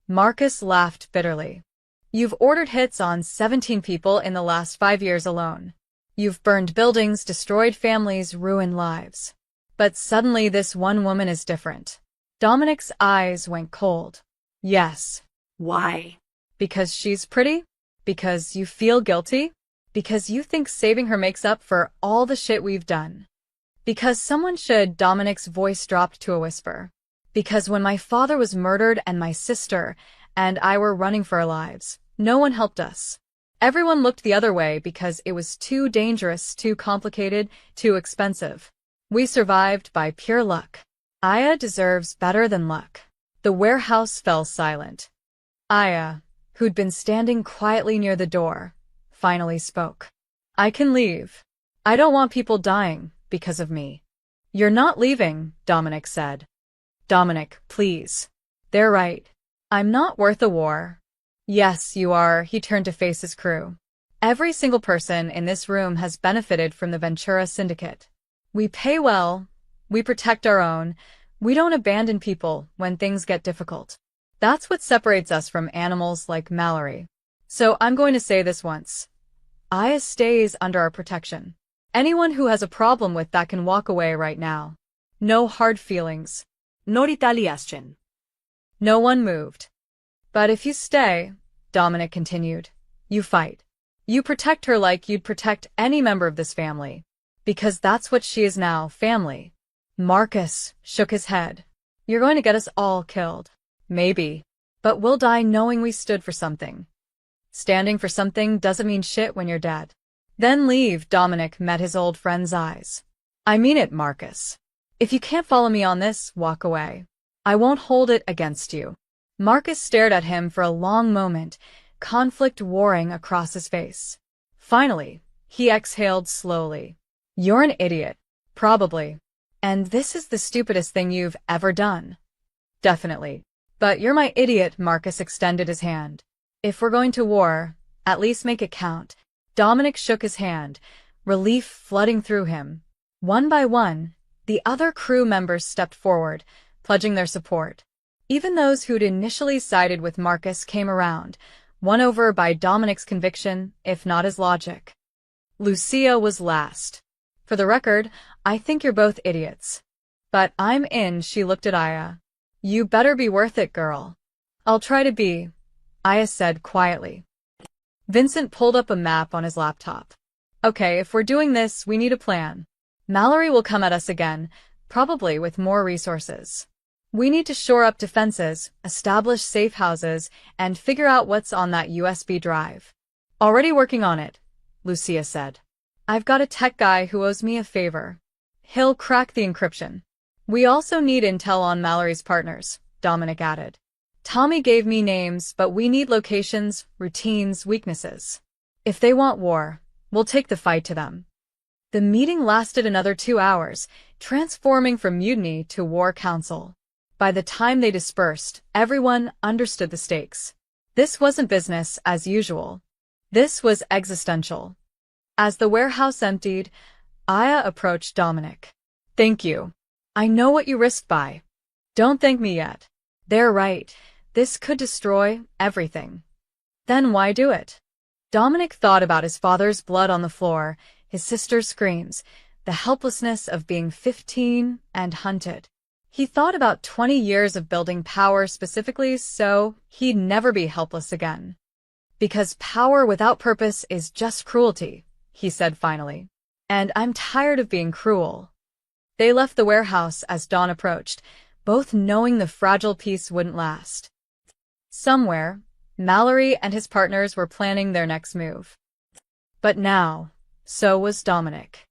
S1: Marcus laughed bitterly. "You've ordered hits on 17 people in the last 5 years alone. You've burned buildings, destroyed families, ruined lives. But suddenly this one woman is different." Dominic's eyes went cold. "Yes."
S2: Why?
S1: "Because she's pretty? Because you feel guilty? Because you think saving her makes up for all the shit we've done? Because someone should." Dominic's voice dropped to a whisper. "Because when my father was murdered and my sister and I were running for our lives, no one helped us. Everyone looked the other way because it was too dangerous, too complicated, too expensive. We survived by pure luck. Aya deserves better than luck." The warehouse fell silent. Aya, who'd been standing quietly near the door, finally spoke. "I can leave. I don't want people dying because of me." "You're not leaving," Dominic said. "Dominic, please. They're right. I'm not worth a war." "Yes, you are." He turned to face his crew. "Every single person in this room has benefited from the Ventura Syndicate. We pay well. We protect our own. We don't abandon people when things get difficult. That's what separates us from animals like Mallory. So I'm going to say this once. Aya stays under our protection. Anyone who has a problem with that can walk away right now. No hard feelings."
S2: No retaliation.
S1: No one moved. "But if you stay," Dominic continued, "you fight. You protect her like you'd protect any member of this family. Because that's what she is now, family." Marcus shook his head. "You're going to get us all killed. Maybe. But we'll die knowing we stood for something. Standing for something doesn't mean shit when you're dead." "Then leave." Dominic met his old friend's eyes. "I mean it, Marcus. If you can't follow me on this, walk away. I won't hold it against you. Marcus stared at him for a long moment, conflict warring across his face. Finally, he exhaled slowly. You're an idiot. Probably. And this is the stupidest thing you've ever done. Definitely. But you're my idiot, Marcus extended his hand. If we're going to war, at least make it count. Dominic shook his hand, relief flooding through him. One by one, the other crew members stepped forward, pledging their support. Even those who'd initially sided with Marcus came around, won over by Dominic's conviction, if not his logic. Lucia was last. For the record, I think you're both idiots. But I'm in, she looked at Aya. You better be worth it, girl. I'll try to be, Aya said quietly. Vincent pulled up a map on his laptop. Okay, if we're doing this, we need a plan. Mallory will come at us again, probably with more resources. We need to shore up defenses, establish safe houses, and figure out what's on that USB drive. Already working on it, Lucia said. I've got a tech guy who owes me a favor. He'll crack the encryption. We also need intel on Mallory's partners, Dominic added. Tommy gave me names, but we need locations, routines, weaknesses. If they want war, we'll take the fight to them. The meeting lasted another 2 hours, transforming from mutiny to war council. By the time they dispersed, everyone understood the stakes. This wasn't business as usual. This was existential. As the warehouse emptied, Aya approached Dominic. Thank you. I know what you risked by. Don't thank me yet. They're right. This could destroy everything. Then why do it? Dominic thought about his father's blood on the floor, his sister's screams, the helplessness of being 15 and hunted. He thought about 20 years of building power specifically so he'd never be helpless again. Because power without purpose is just cruelty, he said finally. And I'm tired of being cruel. They left the warehouse as dawn approached, both knowing the fragile peace wouldn't last. Somewhere, Mallory and his partners were planning their next move. But now, so was Dominic.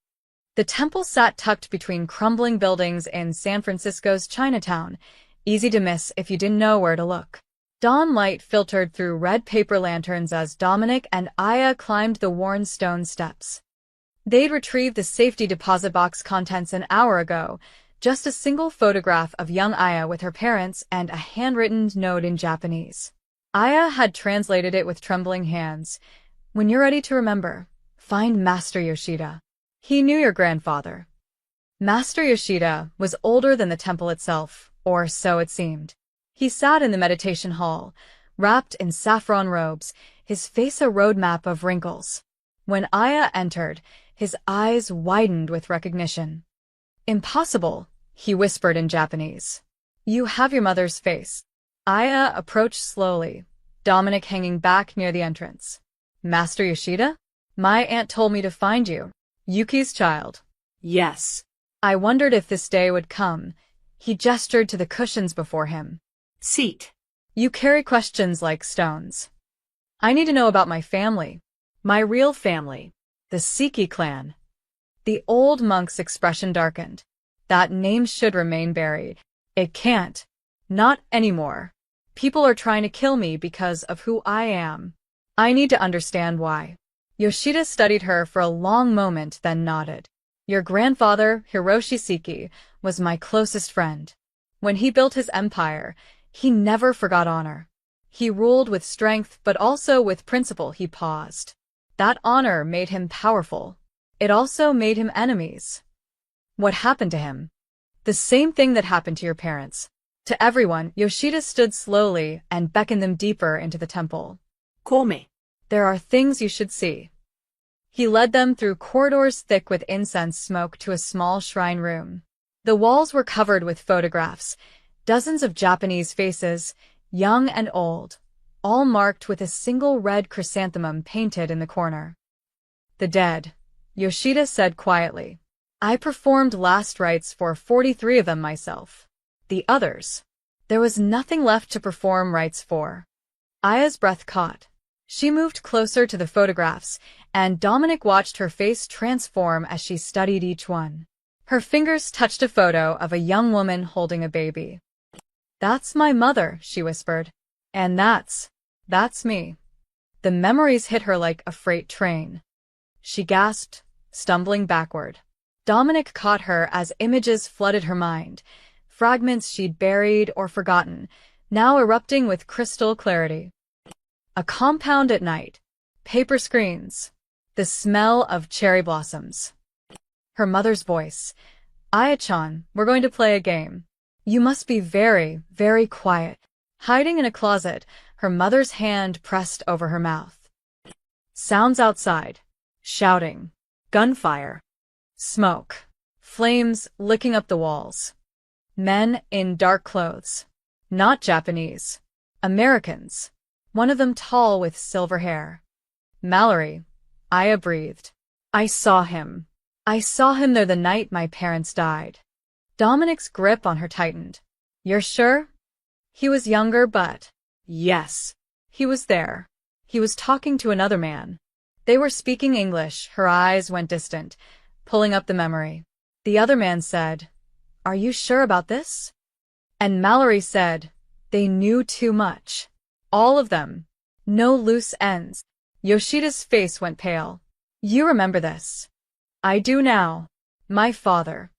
S1: The temple sat tucked between crumbling buildings in San Francisco's Chinatown, easy to miss if you didn't know where to look. Dawn light filtered through red paper lanterns as Dominic and Aya climbed the worn stone steps. They'd retrieved the safety deposit box contents an hour ago, just a single photograph of young Aya with her parents and a handwritten note in Japanese. Aya had translated it with trembling hands. When you're ready to remember, find Master Yoshida. He knew your grandfather. Master Yoshida was older than the temple itself, or so it seemed. He sat in the meditation hall, wrapped in saffron robes, his face a roadmap of wrinkles. When Aya entered, his eyes widened with recognition. Impossible, he whispered in Japanese. You have your mother's face. Aya approached slowly, Dominic hanging back near the entrance. Master Yoshida? My aunt told me to find you. Yuki's child.
S2: Yes.
S1: I wondered if this day would come. He gestured to the cushions before him.
S2: Seat.
S1: You carry questions like stones. I need to know about my family. My real family. The Siki clan. The old monk's expression darkened. That name should remain buried. It can't. Not anymore. People are trying to kill me because of who I am. I need to understand why. Yoshida studied her for a long moment, then nodded. Your grandfather, Hiroshi Siki, was my closest friend. When he built his empire, he never forgot honor. He ruled with strength, but also with principle. He paused. That honor made him powerful. It also made him enemies. What happened to him? The same thing that happened to your parents. To everyone, Yoshida stood slowly and beckoned them deeper into the temple.
S2: Come.
S1: There are things you should see. He led them through corridors thick with incense smoke to a small shrine room. The walls were covered with photographs, dozens of Japanese faces, young and old, all marked with a single red chrysanthemum painted in the corner. The dead, Yoshida said quietly. I performed last rites for 43 of them myself. The others. There was nothing left to perform rites for. Aya's breath caught. She moved closer to the photographs, and Dominic watched her face transform as she studied each one. Her fingers touched a photo of a young woman holding a baby. "That's my mother," she whispered. "And that's me." The memories hit her like a freight train. She gasped, stumbling backward. Dominic caught her as images flooded her mind, fragments she'd buried or forgotten, now erupting with crystal clarity. A compound at night, paper screens, the smell of cherry blossoms. Her mother's voice. "Aya-chan, we're going to play a game. You must be very, very quiet." Hiding in a closet, her mother's hand pressed over her mouth. Sounds outside. Shouting. Gunfire. Smoke. Flames licking up the walls. Men in dark clothes. Not Japanese. Americans. One of them tall with silver hair. "Mallory," Aya breathed. I saw him there the night my parents died." Dominic's grip on her tightened. "You're sure?" He was younger, but yes, he was there. He was talking to another man. They were speaking English. Her eyes went distant, pulling up the memory. The other man said, "Are you sure about this?" And Mallory said, "They knew too much. All of them. No loose ends." Yoshida's face went pale. "You remember this?" "I do now. My father.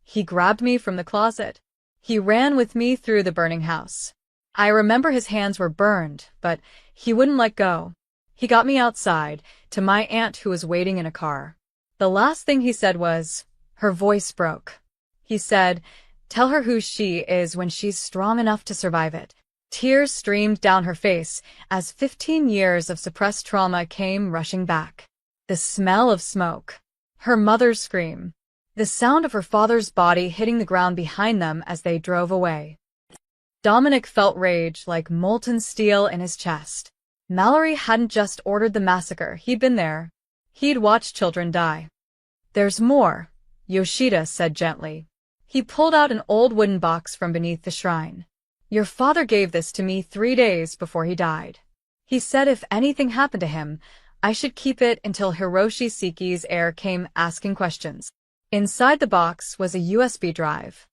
S1: He grabbed me from the closet. He ran with me through the burning house. I remember his hands were burned, but he wouldn't let go. He got me outside, to my aunt who was waiting in a car. The last thing he said was," her voice broke. He said, "Tell her who she is when she's strong enough to survive it." Tears streamed down her face as 15 years of suppressed trauma came rushing back. The smell of smoke. Her mother's scream. The sound of her father's body hitting the ground behind them as they drove away. Dominic felt rage like molten steel in his chest. Mallory hadn't just ordered the massacre, he'd been there. He'd watched children die. "There's more," Yoshida said gently. He pulled out an old wooden box from beneath the shrine. "Your father gave this to me 3 days before he died. He said if anything happened to him, I should keep it until Hiroshi Seki's heir came asking questions." Inside the box was a USB drive.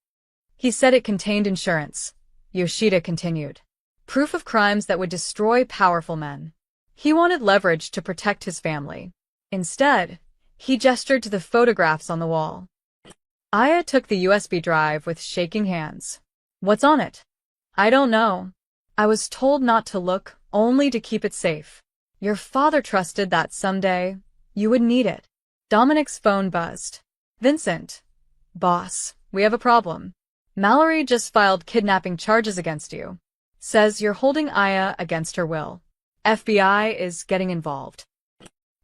S1: He said it contained insurance. Yoshida continued. Proof of crimes that would destroy powerful men. He wanted leverage to protect his family. Instead, he gestured to the photographs on the wall. Aya took the USB drive with shaking hands. "What's on it?" "I don't know. I was told not to look, only to keep it safe. Your father trusted that someday you would need it." Dominic's phone buzzed. "Vincent. Boss, we have a problem. Mallory just filed kidnapping charges against you. Says you're holding Aya against her will. FBI is getting involved."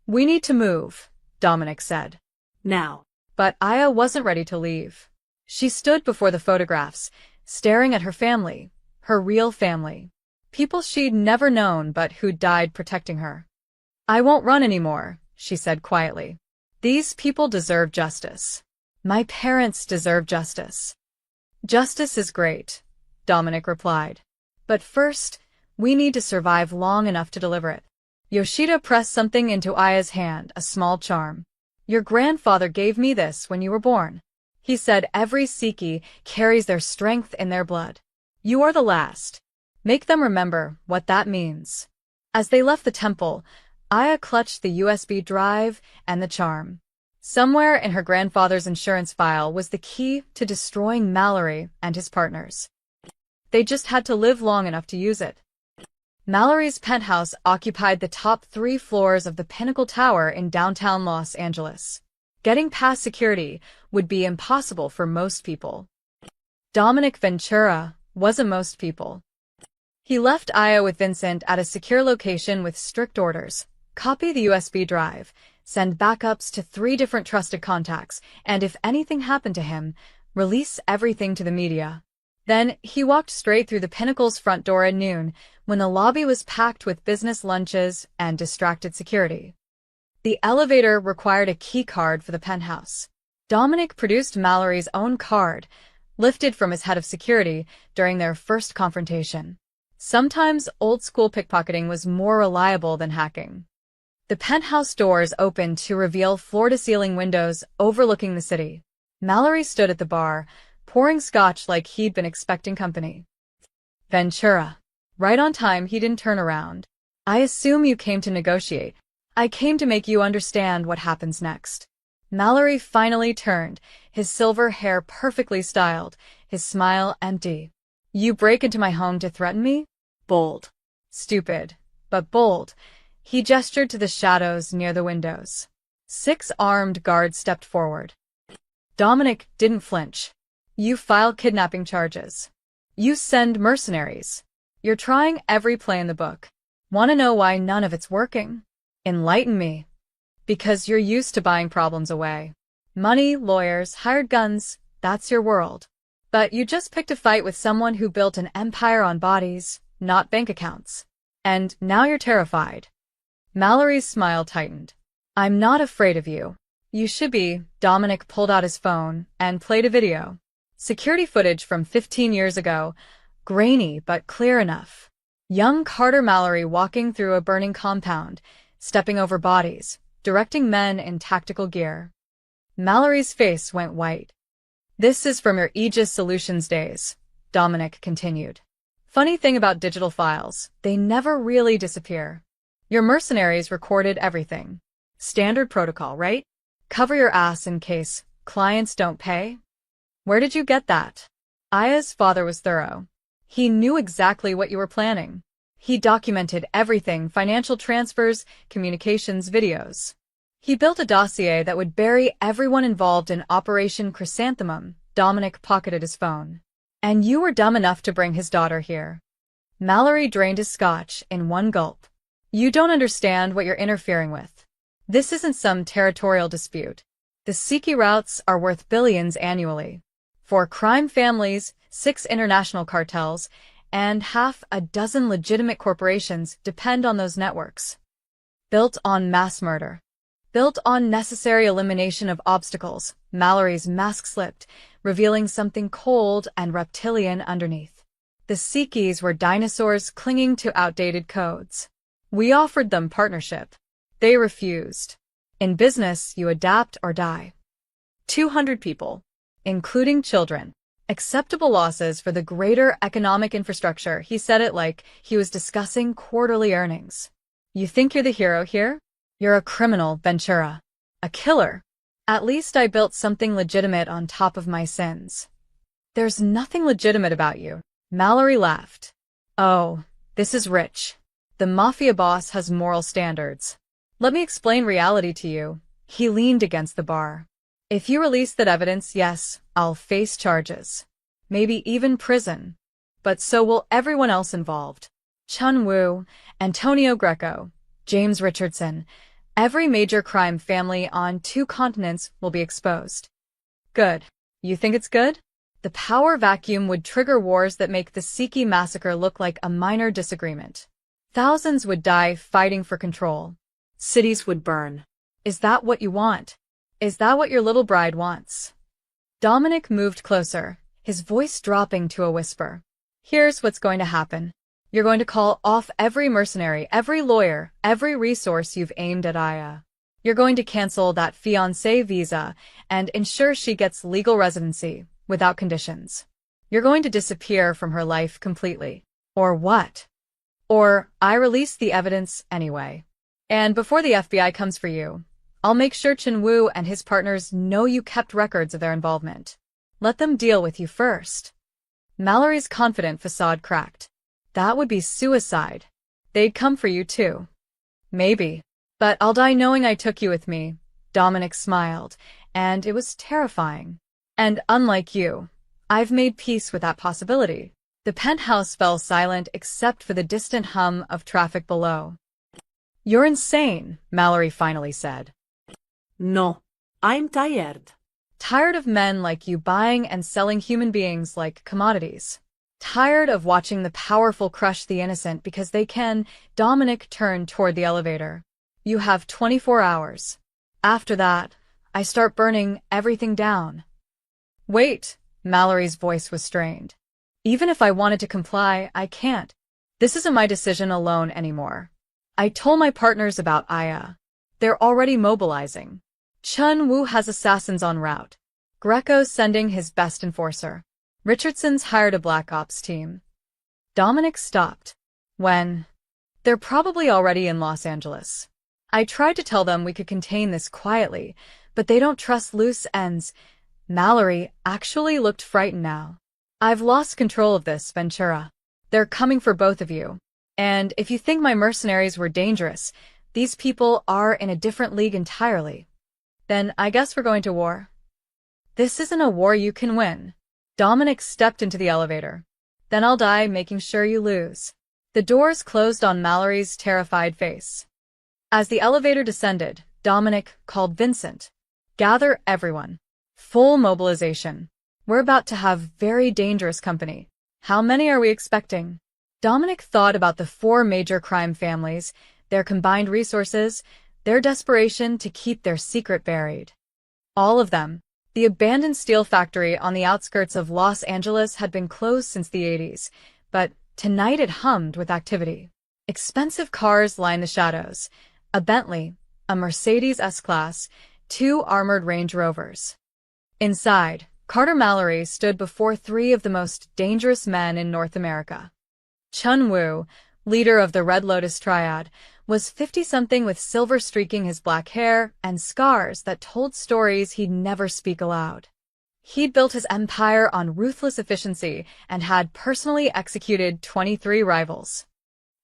S1: "We need to move," Dominic said.
S2: Now.
S1: But Aya wasn't ready to leave. She stood before the photographs, staring at her family, her real family. People she'd never known but who'd died protecting her. "I won't run anymore," she said quietly. "These people deserve justice. My parents deserve justice." "Justice is great," Dominic replied. "But first, we need to survive long enough to deliver it." Yoshida pressed something into Aya's hand, a small charm. "Your grandfather gave me this when you were born. He said every Seki carries their strength in their blood. You are the last. Make them remember what that means." As they left the temple, Aya clutched the USB drive and the charm. Somewhere in her grandfather's insurance file was the key to destroying Mallory and his partners. They just had to live long enough to use it. Mallory's penthouse occupied the top 3 floors of the Pinnacle Tower in downtown Los Angeles. Getting past security would be impossible for most people. Dominic Ventura wasn't most people. He left Aya with Vincent at a secure location with strict orders. Copy the USB drive, send backups to 3 different trusted contacts, and if anything happened to him, release everything to the media. Then he walked straight through the Pinnacle's front door at noon, when the lobby was packed with business lunches and distracted security. The elevator required a key card for the penthouse. Dominic produced Mallory's own card, lifted from his head of security during their first confrontation. Sometimes old-school pickpocketing was more reliable than hacking. The penthouse doors opened to reveal floor-to-ceiling windows overlooking the city. Mallory stood at the bar, pouring scotch like he'd been expecting company. Ventura. Right on time, he didn't turn around. I assume you came to negotiate. I came to make you understand what happens next. Mallory finally turned, his silver hair perfectly styled, his smile empty. You break into my home to threaten me?
S2: Bold.
S1: Stupid, but bold. He gestured to the shadows near the windows. 6 armed guards stepped forward. Dominic didn't flinch. You file kidnapping charges. You send mercenaries. You're trying every play in the book. Want to know why none of it's working? Enlighten me. Because you're used to buying problems away. Money, lawyers, hired guns, that's your world. But you just picked a fight with someone who built an empire on bodies, not bank accounts. And now you're terrified. Mallory's smile tightened. I'm not afraid of you. You should be. Dominic pulled out his phone and played a video. Security footage from 15 years ago. Grainy, but clear enough. Young Carter Mallory walking through a burning compound, stepping over bodies, directing men in tactical gear. Mallory's face went white. This is from your Aegis Solutions days, Dominic continued. Funny thing about digital files, they never really disappear. Your mercenaries recorded everything. Standard protocol, right? Cover your ass in case clients don't pay. Where did you get that? Aya's father was thorough. He knew exactly what you were planning. He documented everything, financial transfers, communications, videos. He built a dossier that would bury everyone involved in Operation Chrysanthemum. Dominic pocketed his phone. And you were dumb enough to bring his daughter here. Mallory drained his scotch in one gulp. You don't understand what you're interfering with. This isn't some territorial dispute. The Siki routes are worth billions annually. 4 crime families, 6 international cartels, and half a dozen legitimate corporations depend on those networks. Built on mass murder. Built on necessary elimination of obstacles. Mallory's mask slipped, revealing something cold and reptilian underneath. The Sikis were dinosaurs clinging to outdated codes. We offered them partnership. They refused. In business, you adapt or die. 200 people, including children. Acceptable losses for the greater economic infrastructure. He said it like he was discussing quarterly earnings. You think you're the hero here? You're a criminal, Ventura. A killer. At least I built something legitimate on top of my sins. There's nothing legitimate about you. Mallory laughed. Oh, this is rich. The Mafia boss has moral standards. Let me explain reality to you. He leaned against the bar. If you release that evidence, yes, I'll face charges. Maybe even prison. But so will everyone else involved. Chun Wu, Antonio Greco, James Richardson. Every major crime family on 2 continents will be exposed. Good. You think it's good? The power vacuum would trigger wars that make the Siki massacre look like a minor disagreement. Thousands would die fighting for control.
S2: Cities would burn.
S1: Is that what you want? Is that what your little bride wants? Dominic moved closer, his voice dropping to a whisper. Here's what's going to happen. You're going to call off every mercenary, every lawyer, every resource you've aimed at Aya. You're going to cancel that fiancé visa and ensure she gets legal residency, without conditions. You're going to disappear from her life completely. Or what? Or, I release the evidence anyway. And before the FBI comes for you, I'll make sure Chen Wu and his partners know you kept records of their involvement. Let them deal with you first. Mallory's confident facade cracked. That would be suicide. They'd come for you too. Maybe. But I'll die knowing I took you with me. Dominic smiled, and it was terrifying. And unlike you, I've made peace with that possibility. The penthouse fell silent except for the distant hum of traffic below. You're insane, Mallory finally said.
S2: No, I'm tired.
S1: Tired of men like you buying and selling human beings like commodities. Tired of watching the powerful crush the innocent because they can. Dominic turned toward the elevator. You have 24 hours. After that, I start burning everything down. Wait, Mallory's voice was strained. Even if I wanted to comply, I can't. This isn't my decision alone anymore. I told my partners about Aya. They're already mobilizing. Chun Wu has assassins en route. Greco sending his best enforcer. Richardson's hired a Black Ops team. Dominic stopped. When? They're probably already in Los Angeles. I tried to tell them we could contain this quietly, but they don't trust loose ends. Mallory actually looked frightened now. I've lost control of this, Ventura. They're coming for both of you. And if you think my mercenaries were dangerous, these people are in a different league entirely. Then I guess we're going to war. This isn't a war you can win. Dominic stepped into the elevator. Then I'll die making sure you lose. The doors closed on Mallory's terrified face. As the elevator descended, Dominic called Vincent. Gather everyone. Full mobilization. We're about to have very dangerous company. How many are we expecting? Dominic thought about the 4 major crime families, their combined resources, their desperation to keep their secret buried. All of them. The abandoned steel factory on the outskirts of Los Angeles had been closed since the 80s, but tonight it hummed with activity. Expensive cars lined the shadows. A Bentley, a Mercedes S-Class, 2 armored Range Rovers. Inside, Carter Mallory stood before 3 of the most dangerous men in North America. Chun Wu, leader of the Red Lotus Triad, was 50-something with silver streaking his black hair and scars that told stories he'd never speak aloud. He'd built his empire on ruthless efficiency and had personally executed 23 rivals.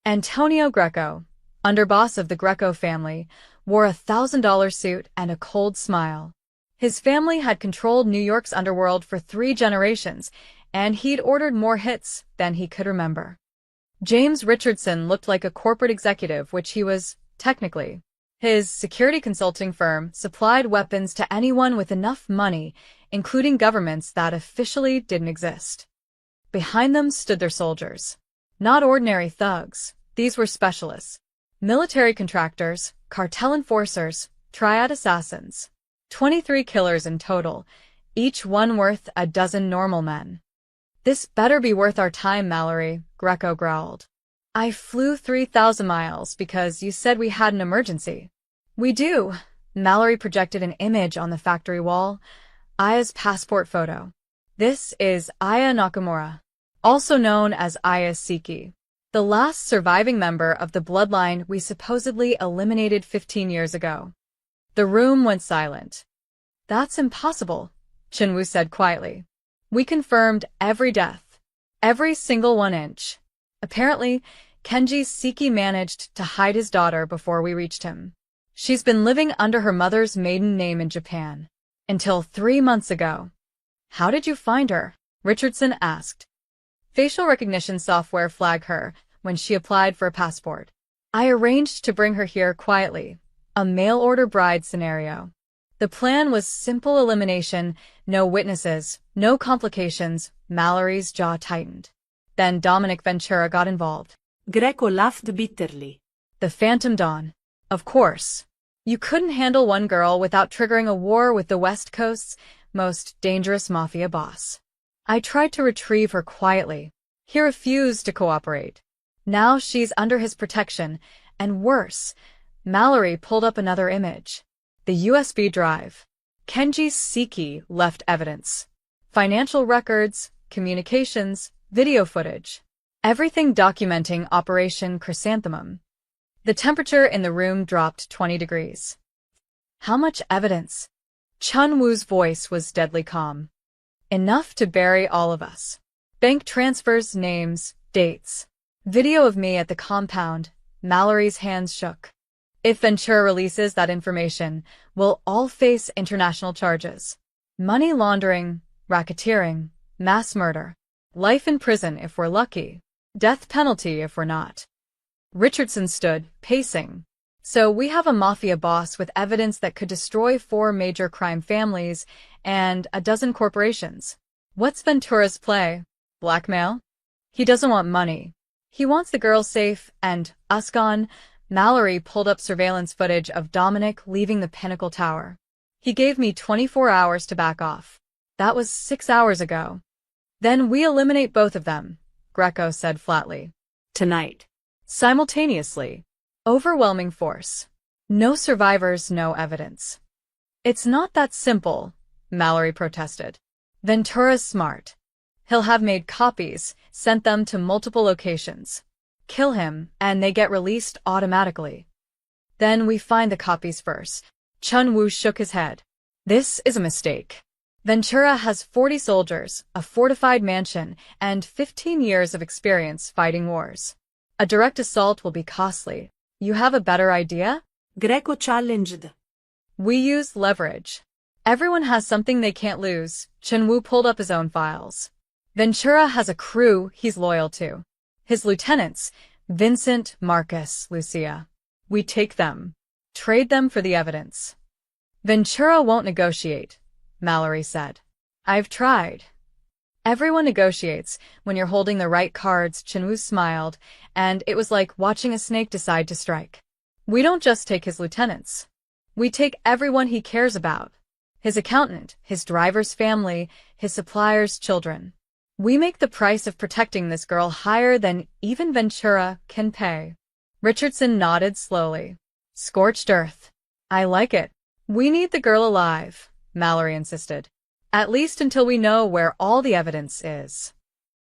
S1: Antonio Greco, underboss of the Greco family, wore a $1,000 suit and a cold smile. His family had controlled New York's underworld for 3 generations, and he'd ordered more hits than he could remember. James Richardson looked like a corporate executive, which he was, technically. His security consulting firm supplied weapons to anyone with enough money, including governments that officially didn't exist. Behind them stood their soldiers. Not ordinary thugs, these were specialists. Military contractors, cartel enforcers, triad assassins. 23 killers in total, each one worth a dozen normal men. This better be worth our time, Mallory, Greco growled. I flew 3,000 miles because you said we had an emergency. We do. Mallory projected an image on the factory wall. Aya's passport photo. This is Aya Nakamura, also known as Aya Siki, the last surviving member of the bloodline we supposedly eliminated 15 years ago. The room went silent. That's impossible, Chinwu said quietly. We confirmed every death. Every single 1 inch. Apparently, Kenji Siki managed to hide his daughter before we reached him. She's been living under her mother's maiden name in Japan. Until 3 months ago. How did you find her? Richardson asked. Facial recognition software flagged her when she applied for a passport. I arranged to bring her here quietly. A mail-order bride scenario. The plan was simple elimination, no witnesses, no complications. Mallory's jaw tightened. Then Dominic Ventura got involved.
S2: Greco laughed bitterly.
S1: The Phantom Dawn. Of course. You couldn't handle one girl without triggering a war with the West Coast's most dangerous mafia boss. I tried to retrieve her quietly. He refused to cooperate. Now she's under his protection, and worse. Mallory pulled up another image. The USB drive. Kenji Siki left evidence. Financial records, communications, video footage. Everything documenting Operation Chrysanthemum. The temperature in the room dropped 20 degrees. How much evidence? Chun Wu's voice was deadly calm. Enough to bury all of us. Bank transfers, names, dates. Video of me at the compound. Mallory's hands shook. If Ventura releases that information, we'll all face international charges. Money laundering, racketeering, mass murder. Life in prison if we're lucky. Death penalty if we're not. Richardson stood, pacing. So we have a mafia boss with evidence that could destroy 4 major crime families and a dozen corporations. What's Ventura's play? Blackmail? He doesn't want money. He wants the girl safe and us gone. Mallory pulled up surveillance footage of Dominic leaving the Pinnacle Tower. He gave me 24 hours to back off. That was 6 hours ago. Then we eliminate both of them, Greco said flatly.
S2: Tonight.
S1: Simultaneously. Overwhelming force. No survivors, no evidence. It's not that simple, Mallory protested. Ventura's smart. He'll have made copies, sent them to multiple locations. Kill him, and they get released automatically. Then we find the copies first. Chun-Woo shook his head. This is a mistake. Ventura has 40 soldiers, a fortified mansion, and 15 years of experience fighting wars. A direct assault will be costly. You have a better idea?
S2: Greco challenged.
S1: We use leverage. Everyone has something they can't lose. Chun-Woo pulled up his own files. Ventura has a crew he's loyal to. His lieutenants, Vincent, Marcus, Lucia. We take them. Trade them for the evidence. Ventura won't negotiate, Mallory said. I've tried. Everyone negotiates when you're holding the right cards. Chun-Woo smiled, and it was like watching a snake decide to strike. We don't just take his lieutenants. We take everyone he cares about. His accountant, his driver's family, his supplier's children. We make the price of protecting this girl higher than even Ventura can pay. Richardson nodded slowly. Scorched earth. I like it. We need the girl alive, Mallory insisted. At least until we know where all the evidence is.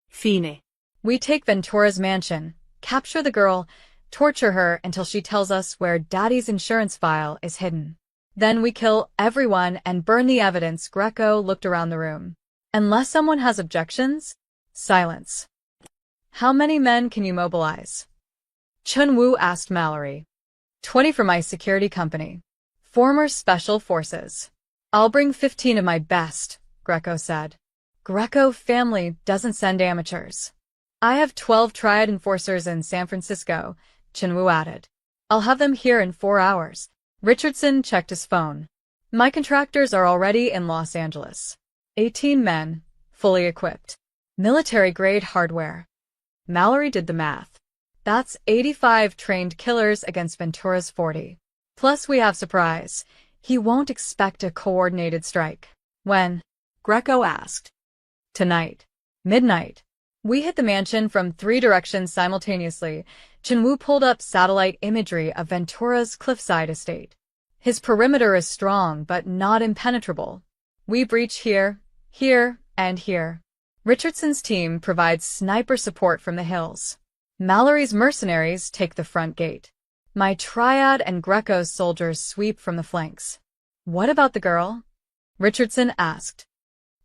S2: Fine.
S1: We take Ventura's mansion, capture the girl, torture her until she tells us where Daddy's insurance file is hidden. Then we kill everyone and burn the evidence. Greco looked around the room. Unless someone has objections, silence. How many men can you mobilize? Chun-Woo asked Mallory. 20 for my security company. Former special forces. I'll bring 15 of my best, Greco said. Greco family doesn't send amateurs. I have 12 triad enforcers in San Francisco, Chun-Woo added. I'll have them here in 4 hours. Richardson checked his phone. My contractors are already in Los Angeles. 18 men, fully equipped. Military-grade hardware. Mallory did the math. That's 85 trained killers against Ventura's 40. Plus we have surprise. He won't expect a coordinated strike. When? Greco asked. Tonight. Midnight. We hit the mansion from 3 directions simultaneously. Chun-Woo pulled up satellite imagery of Ventura's cliffside estate. His perimeter is strong but not impenetrable. We breach here, here, and here. Richardson's team provides sniper support from the hills. Mallory's mercenaries take the front gate. My triad and Greco's soldiers sweep from the flanks. What about the girl? Richardson asked.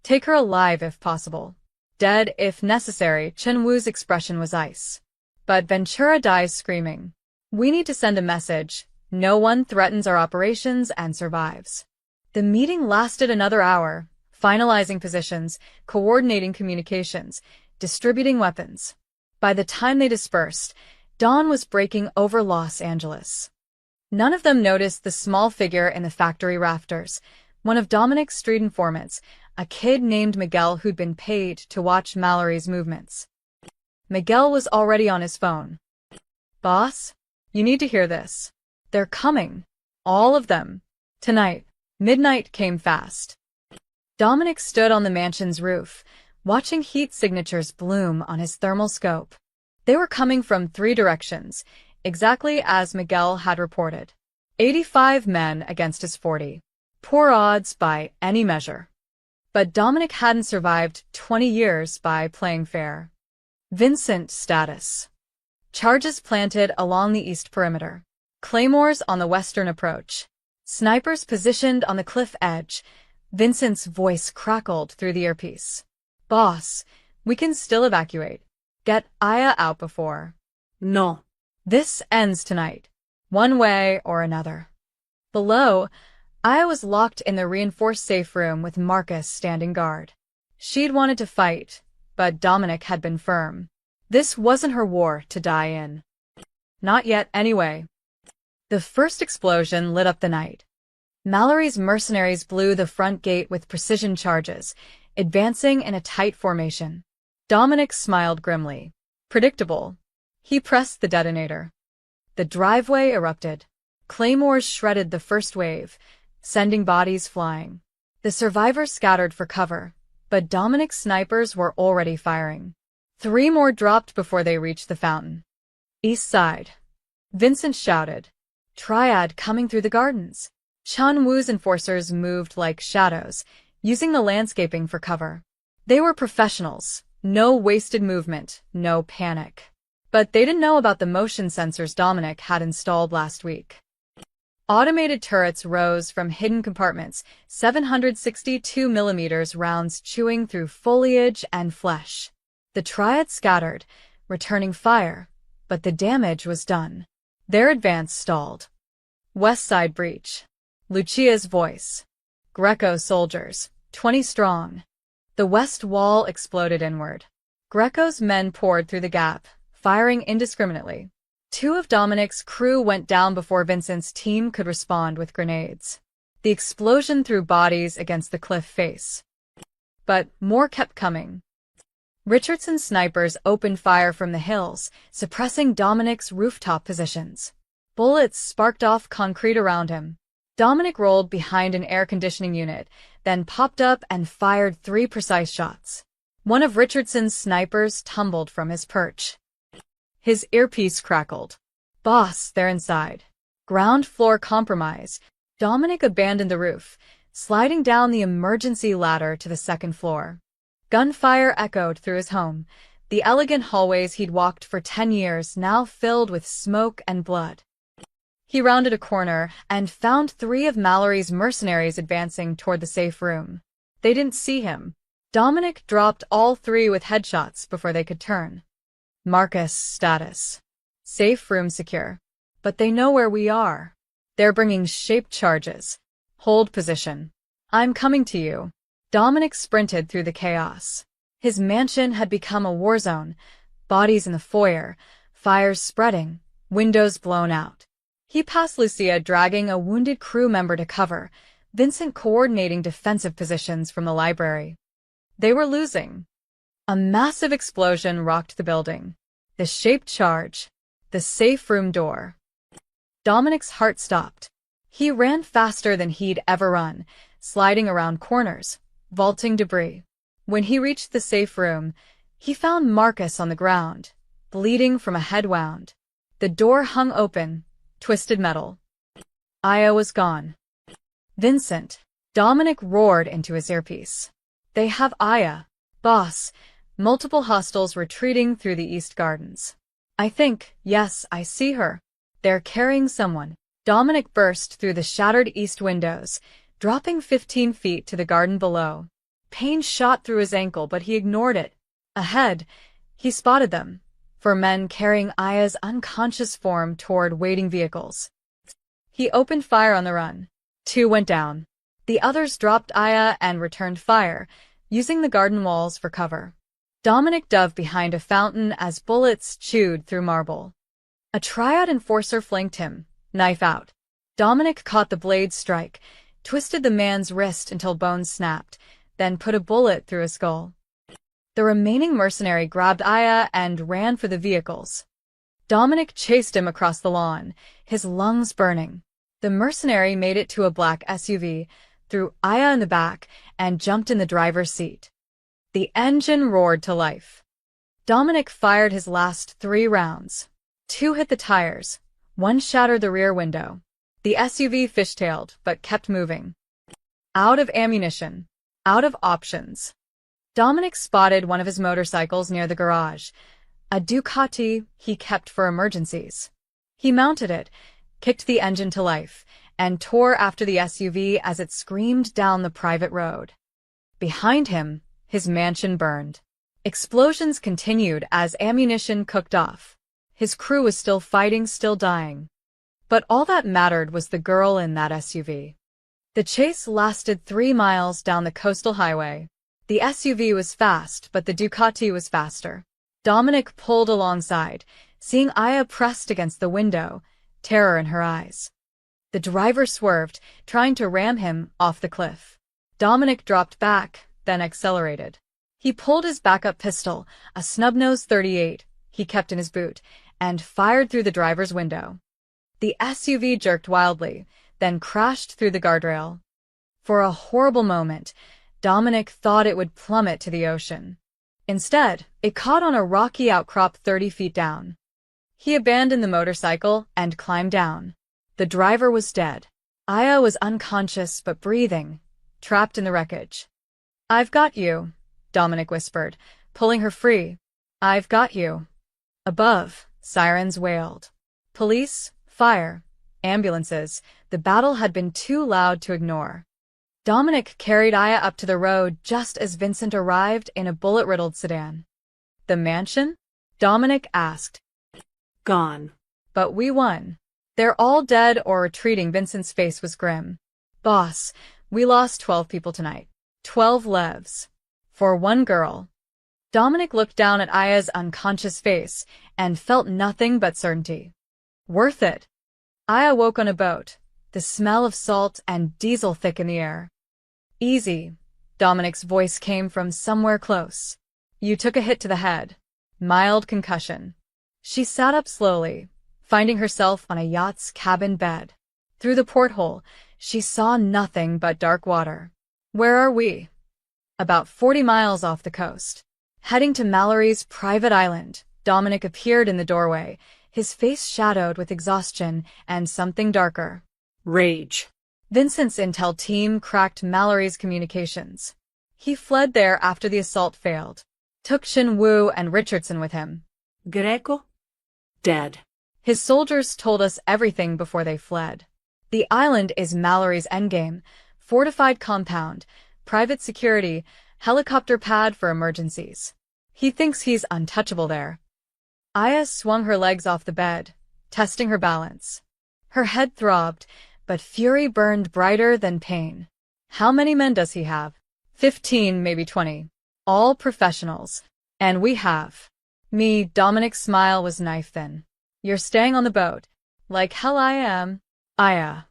S1: Take her alive if possible. Dead if necessary. Chun-Woo's expression was ice. But Ventura dies screaming. We need to send a message. No one threatens our operations and survives. The meeting lasted another hour, finalizing positions, coordinating communications, distributing weapons. By the time they dispersed, dawn was breaking over Los Angeles. None of them noticed the small figure in the factory rafters, one of Dominic's street informants, a kid named Miguel who'd been paid to watch Mallory's movements. Miguel was already on his phone. Boss, you need to hear this. They're coming. All of them. Tonight. Midnight came fast. Dominic stood on the mansion's roof, watching heat signatures bloom on his thermal scope. They were coming from 3 directions, exactly as Miguel had reported. 85 men against his 40. Poor odds by any measure. But Dominic hadn't survived 20 years by playing fair. Vincent status. Charges planted along the east perimeter. Claymores on the western approach. Snipers positioned on the cliff edge. Vincent's voice crackled through the earpiece. Boss, we can still evacuate. Get Aya out before.
S2: No.
S1: This ends tonight. One way or another. Below, Aya was locked in the reinforced safe room with Marcus standing guard. She'd wanted to fight, but Dominic had been firm. This wasn't her war to die in. Not yet, anyway. The first explosion lit up the night. Mallory's mercenaries blew the front gate with precision charges, advancing in a tight formation. Dominic smiled grimly. Predictable. He pressed the detonator. The driveway erupted. Claymores shredded the first wave, sending bodies flying. The survivors scattered for cover, but Dominic's snipers were already firing. 3 more dropped before they reached the fountain. East side. Vincent shouted. Triad coming through the gardens. Chun-Woo's enforcers moved like shadows, using the landscaping for cover. They were professionals. No wasted movement, no panic. But they didn't know about the motion sensors Dominic had installed last week. Automated turrets rose from hidden compartments, 762mm rounds chewing through foliage and flesh. The triad scattered, returning fire, but the damage was done. Their advance stalled. West Side breach. Lucia's voice. Greco soldiers, 20 strong. The west wall exploded inward. Greco's men poured through the gap, firing indiscriminately. 2 of Dominic's crew went down before Vincent's team could respond with grenades. The explosion threw bodies against the cliff face. But more kept coming. Richardson's snipers opened fire from the hills, suppressing Dominic's rooftop positions. Bullets sparked off concrete around him. Dominic rolled behind an air conditioning unit, then popped up and fired 3 precise shots. One of Richardson's snipers tumbled from his perch. His earpiece crackled. Boss, they're inside. Ground floor compromise. Dominic abandoned the roof, sliding down the emergency ladder to the 2nd floor. Gunfire echoed through his home, the elegant hallways he'd walked for 10 years now filled with smoke and blood. He rounded a corner and found 3 of Mallory's mercenaries advancing toward the safe room. They didn't see him. Dominic dropped all 3 with headshots before they could turn. Marcus status. Safe room secure. But they know where we are. They're bringing shaped charges. Hold position. I'm coming to you. Dominic sprinted through the chaos. His mansion had become a war zone. Bodies in the foyer, fires spreading, windows blown out. He passed Lucia dragging a wounded crew member to cover, Vincent coordinating defensive positions from the library. They were losing. A massive explosion rocked the building. The shaped charge. The safe room door. Dominic's heart stopped. He ran faster than he'd ever run, sliding around corners, vaulting debris. When he reached the safe room, he found Marcus on the ground, bleeding from a head wound. The door hung open, twisted metal. Aya was gone. Vincent. Dominic roared into his earpiece. They have Aya. Boss. Multiple hostiles retreating through the East Gardens. Yes, I see her. They're carrying someone. Dominic burst through the shattered east windows, dropping 15 feet to the garden below. Pain shot through his ankle, but he ignored it. Ahead, he spotted them. 4 men carrying Aya's unconscious form toward waiting vehicles. He opened fire on the run. 2 went down. The others dropped Aya and returned fire, using the garden walls for cover. Dominic dove behind a fountain as bullets chewed through marble. A triad enforcer flanked him, knife out. Dominic caught the blade strike, twisted the man's wrist until bones snapped, then put a bullet through his skull. The remaining mercenary grabbed Aya and ran for the vehicles. Dominic chased him across the lawn, his lungs burning. The mercenary made it to a black SUV, threw Aya in the back, and jumped in the driver's seat. The engine roared to life. Dominic fired his last 3 rounds. 2 hit the tires, 1 shattered the rear window. The SUV fishtailed, but kept moving. Out of ammunition. Out of options. Dominic spotted one of his motorcycles near the garage, a Ducati he kept for emergencies. He mounted it, kicked the engine to life, and tore after the SUV as it screamed down the private road. Behind him, his mansion burned. Explosions continued as ammunition cooked off. His crew was still fighting, still dying. But all that mattered was the girl in that SUV. The chase lasted 3 miles down the coastal highway. The SUV was fast, but the Ducati was faster. Dominic pulled alongside, seeing Aya pressed against the window, terror in her eyes. The driver swerved, trying to ram him off the cliff. Dominic dropped back, then accelerated. He pulled his backup pistol, a snub-nose .38 he kept in his boot, and fired through the driver's window. The SUV jerked wildly, then crashed through the guardrail. For a horrible moment, Dominic thought it would plummet to the ocean. Instead, it caught on a rocky outcrop 30 feet down. He abandoned the motorcycle and climbed down. The driver was dead. Aya was unconscious but breathing, trapped in the wreckage. I've got you, Dominic whispered, pulling her free. I've got you. Above, sirens wailed. Police, fire, ambulances, the battle had been too loud to ignore. Dominic carried Aya up to the road just as Vincent arrived in a bullet-riddled sedan. The mansion? Dominic asked.
S2: Gone.
S1: But we won. They're all dead or retreating. Vincent's face was grim. Boss, we lost 12 people tonight. 12 lives. For one girl. Dominic looked down at Aya's unconscious face and felt nothing but certainty. Worth it. Aya woke on a boat, the smell of salt and diesel thick in the air. Easy. Dominic's voice came from somewhere close. You took a hit to the head. Mild concussion. She sat up slowly, finding herself on a yacht's cabin bed. Through the porthole, she saw nothing but dark water. Where are we? About 40 miles off the coast. Heading to Mallory's private island, Dominic appeared in the doorway, his face shadowed with exhaustion and something darker.
S2: Rage.
S1: Vincent's intel team cracked Mallory's communications. He fled there after the assault failed. Took Shin Woo and Richardson with him.
S2: Greco? Dead.
S1: His soldiers told us everything before they fled. The island is Mallory's endgame. Fortified compound, private security, helicopter pad for emergencies. He thinks he's untouchable there. Aya swung her legs off the bed, testing her balance. Her head throbbed, but fury burned brighter than pain. How many men does he have? 15, maybe 20. All professionals. And we have. Me. Dominic's smile was knife-thin. You're staying on the boat. Like hell I am. Aya.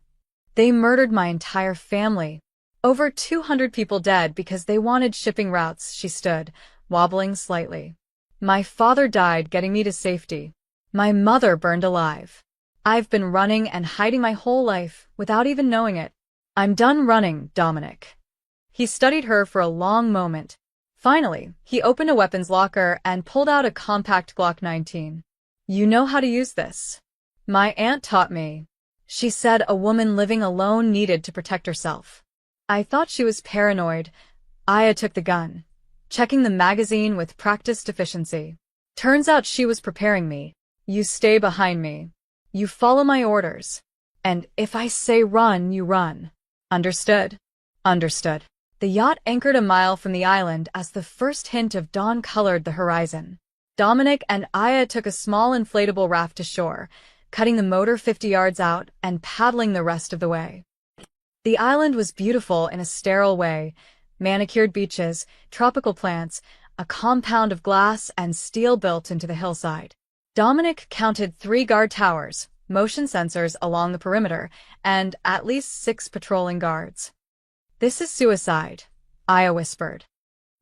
S1: They murdered my entire family. Over 200 people dead because they wanted shipping routes. She stood, wobbling slightly. My father died getting me to safety. My mother burned alive. I've been running and hiding my whole life without even knowing it. I'm done running, Dominic. He studied her for a long moment. Finally, he opened a weapons locker and pulled out a compact Glock 19. You know how to use this. My aunt taught me. She said a woman living alone needed to protect herself. I thought she was paranoid. Aya took the gun, checking the magazine with practiced efficiency. Turns out she was preparing me. You stay behind me. You follow my orders. And if I say run, you run. Understood? Understood. The yacht anchored a mile from the island as the first hint of dawn colored the horizon. Dominic and Aya took a small inflatable raft to shore, cutting the motor 50 yards out and paddling the rest of the way. The island was beautiful in a sterile way. Manicured beaches, tropical plants, a compound of glass and steel built into the hillside. Dominic counted 3 guard towers, motion sensors along the perimeter, and at least 6 patrolling guards. This is suicide, Aya whispered.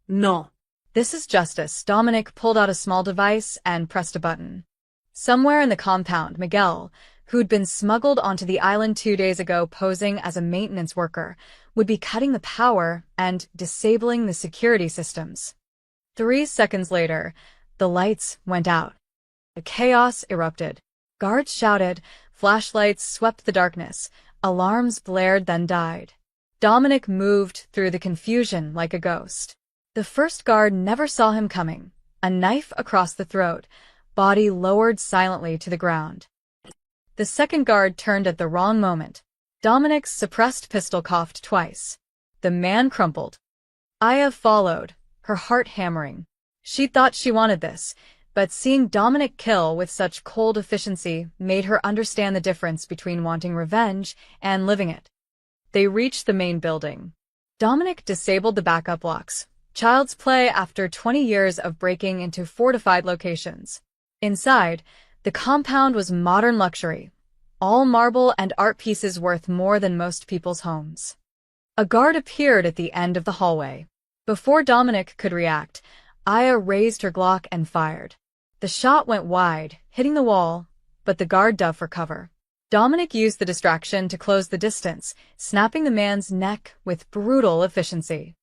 S2: No.
S1: This is justice. Dominic pulled out a small device and pressed a button. Somewhere in the compound, Miguel, who'd been smuggled onto the island 2 days ago posing as a maintenance worker, would be cutting the power and disabling the security systems. 3 seconds later, the lights went out. The chaos erupted. Guards shouted, flashlights swept the darkness, alarms blared then died. Dominic moved through the confusion like a ghost. The first guard never saw him coming, a knife across the throat, body lowered silently to the ground. The second guard turned at the wrong moment. Dominic's suppressed pistol coughed twice. The man crumpled. Aya followed, her heart hammering. She thought she wanted this, but seeing Dominic kill with such cold efficiency made her understand the difference between wanting revenge and living it. They reached the main building. Dominic disabled the backup locks. Child's play after 20 years of breaking into fortified locations. Inside, the compound was modern luxury. All marble and art pieces worth more than most people's homes. A guard appeared at the end of the hallway. Before Dominic could react, Aya raised her Glock and fired. The shot went wide, hitting the wall, but the guard dove for cover. Dominic used the distraction to close the distance, snapping the man's neck with brutal efficiency.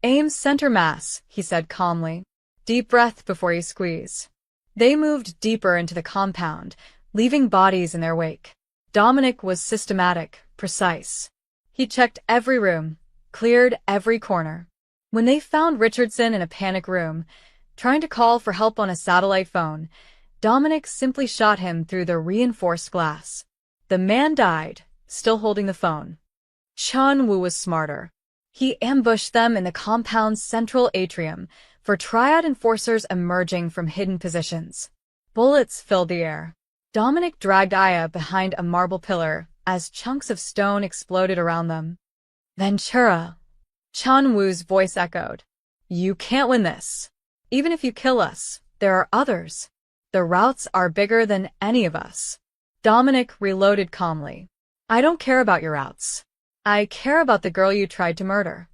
S1: Aim center mass, he said calmly. Deep breath before you squeeze. They moved deeper into the compound, leaving bodies in their wake. Dominic was systematic, precise. He checked every room, cleared every corner. When they found Richardson in a panic room, trying to call for help on a satellite phone, Dominic simply shot him through the reinforced glass. The man died, still holding the phone. Chun-Woo was smarter. He ambushed them in the compound's central atrium for triad enforcers emerging from hidden positions. Bullets filled the air. Dominic dragged Aya behind a marble pillar as chunks of stone exploded around them. Ventura! Chun-Woo's voice echoed. You can't win this. Even if you kill us, there are others. The routes are bigger than any of us. Dominic reloaded calmly. I don't care about your routes. I care about the girl you tried to murder.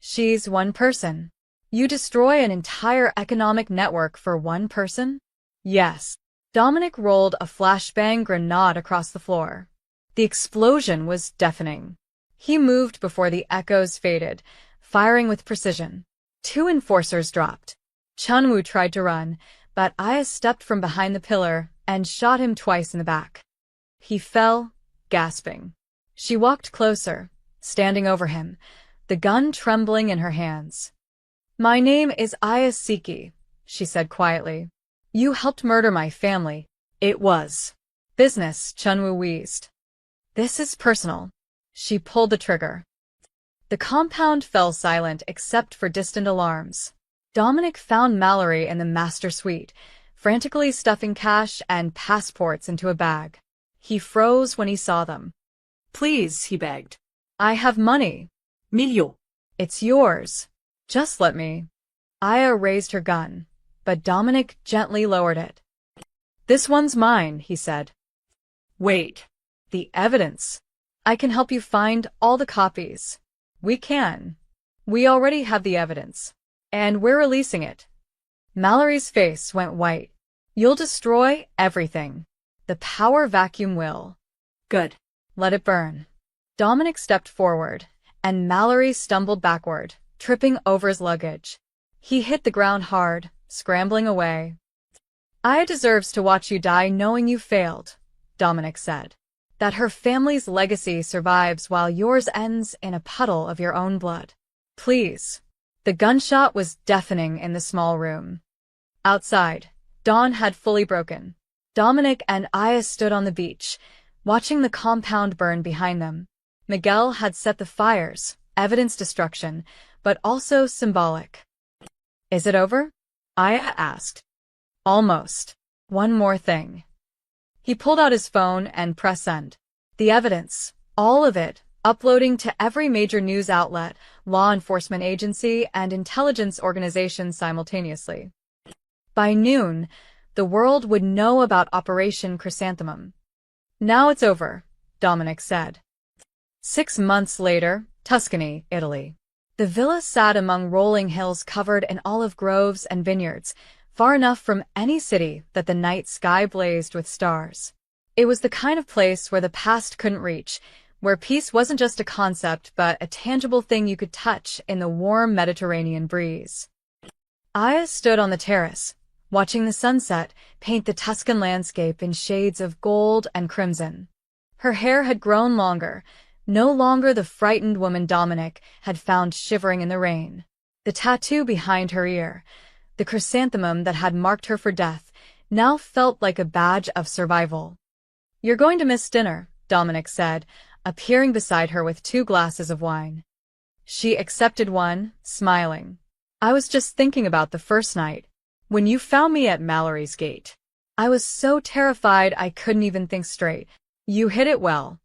S1: She's one person. You destroy an entire economic network for one person? Yes. Dominic rolled a flashbang grenade across the floor. The explosion was deafening. He moved before the echoes faded, firing with precision. 2 enforcers dropped. Chun-Woo tried to run, but Aya stepped from behind the pillar and shot him twice in the back. He fell, gasping. She walked closer, standing over him, the gun trembling in her hands. My name is Aya Siki, she said quietly. You helped murder my family. It was business, Chun-Woo wheezed. This is personal. She pulled the trigger. The compound fell silent except for distant alarms. Dominic found Mallory in the master suite, frantically stuffing cash and passports into a bag. He froze when he saw them.
S2: Please, he begged.
S1: I have money.
S2: Milio.
S1: It's yours. Just let me. Aya raised her gun, but Dominic gently lowered it. This one's mine, he said.
S2: Wait.
S1: The evidence. I can help you find all the copies. We can. We already have the evidence. And we're releasing it. Mallory's face went white. You'll destroy everything. The power vacuum will.
S2: Good.
S1: Let it burn. Dominic stepped forward, and Mallory stumbled backward, tripping over his luggage. He hit the ground hard, scrambling away. Aya deserves to watch you die knowing you failed, Dominic said. That her family's legacy survives while yours ends in a puddle of your own blood. Please. The gunshot was deafening in the small room. Outside, dawn had fully broken. Dominic and Aya stood on the beach, watching the compound burn behind them. Miguel had set the fires, evidence destruction, but also symbolic. Is it over? Aya asked. Almost. One more thing. He pulled out his phone and pressed send. The evidence, all of it, uploading to every major news outlet, law enforcement agency, and intelligence organization simultaneously. By noon, the world would know about Operation Chrysanthemum. Now it's over, Dominic said. 6 months later, Tuscany, Italy. The villa sat among rolling hills covered in olive groves and vineyards, far enough from any city that the night sky blazed with stars. It was the kind of place where the past couldn't reach, where peace wasn't just a concept but a tangible thing you could touch in the warm Mediterranean breeze. Aya stood on the terrace, watching the sunset paint the Tuscan landscape in shades of gold and crimson. Her hair had grown longer, no longer the frightened woman Dominic had found shivering in the rain. The tattoo behind her ear, the chrysanthemum that had marked her for death, now felt like a badge of survival. You're going to miss dinner, Dominic said, appearing beside her with 2 glasses of wine. She accepted one, smiling. I was just thinking about the first night, when you found me at Mallory's gate. I was so terrified I couldn't even think straight. You hid it well.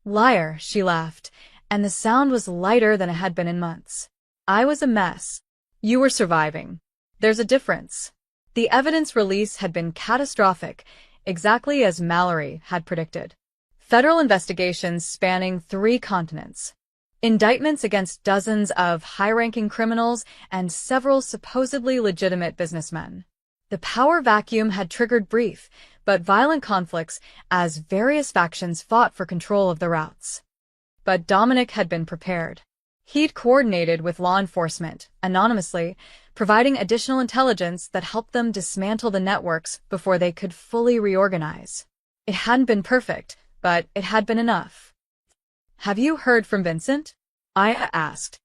S1: Liar, she laughed, and the sound was lighter than it had been in months. I was a mess. You were surviving. There's a difference. The evidence release had been catastrophic, exactly as Mallory had predicted. Federal investigations spanning 3 continents. Indictments against dozens of high-ranking criminals and several supposedly legitimate businessmen. The power vacuum had triggered brief, but violent conflicts as various factions fought for control of the routes. But Dominic had been prepared. He'd coordinated with law enforcement, anonymously, providing additional intelligence that helped them dismantle the networks before they could fully reorganize. It hadn't been perfect, but it had been enough. Have you heard from Vincent? Aya asked.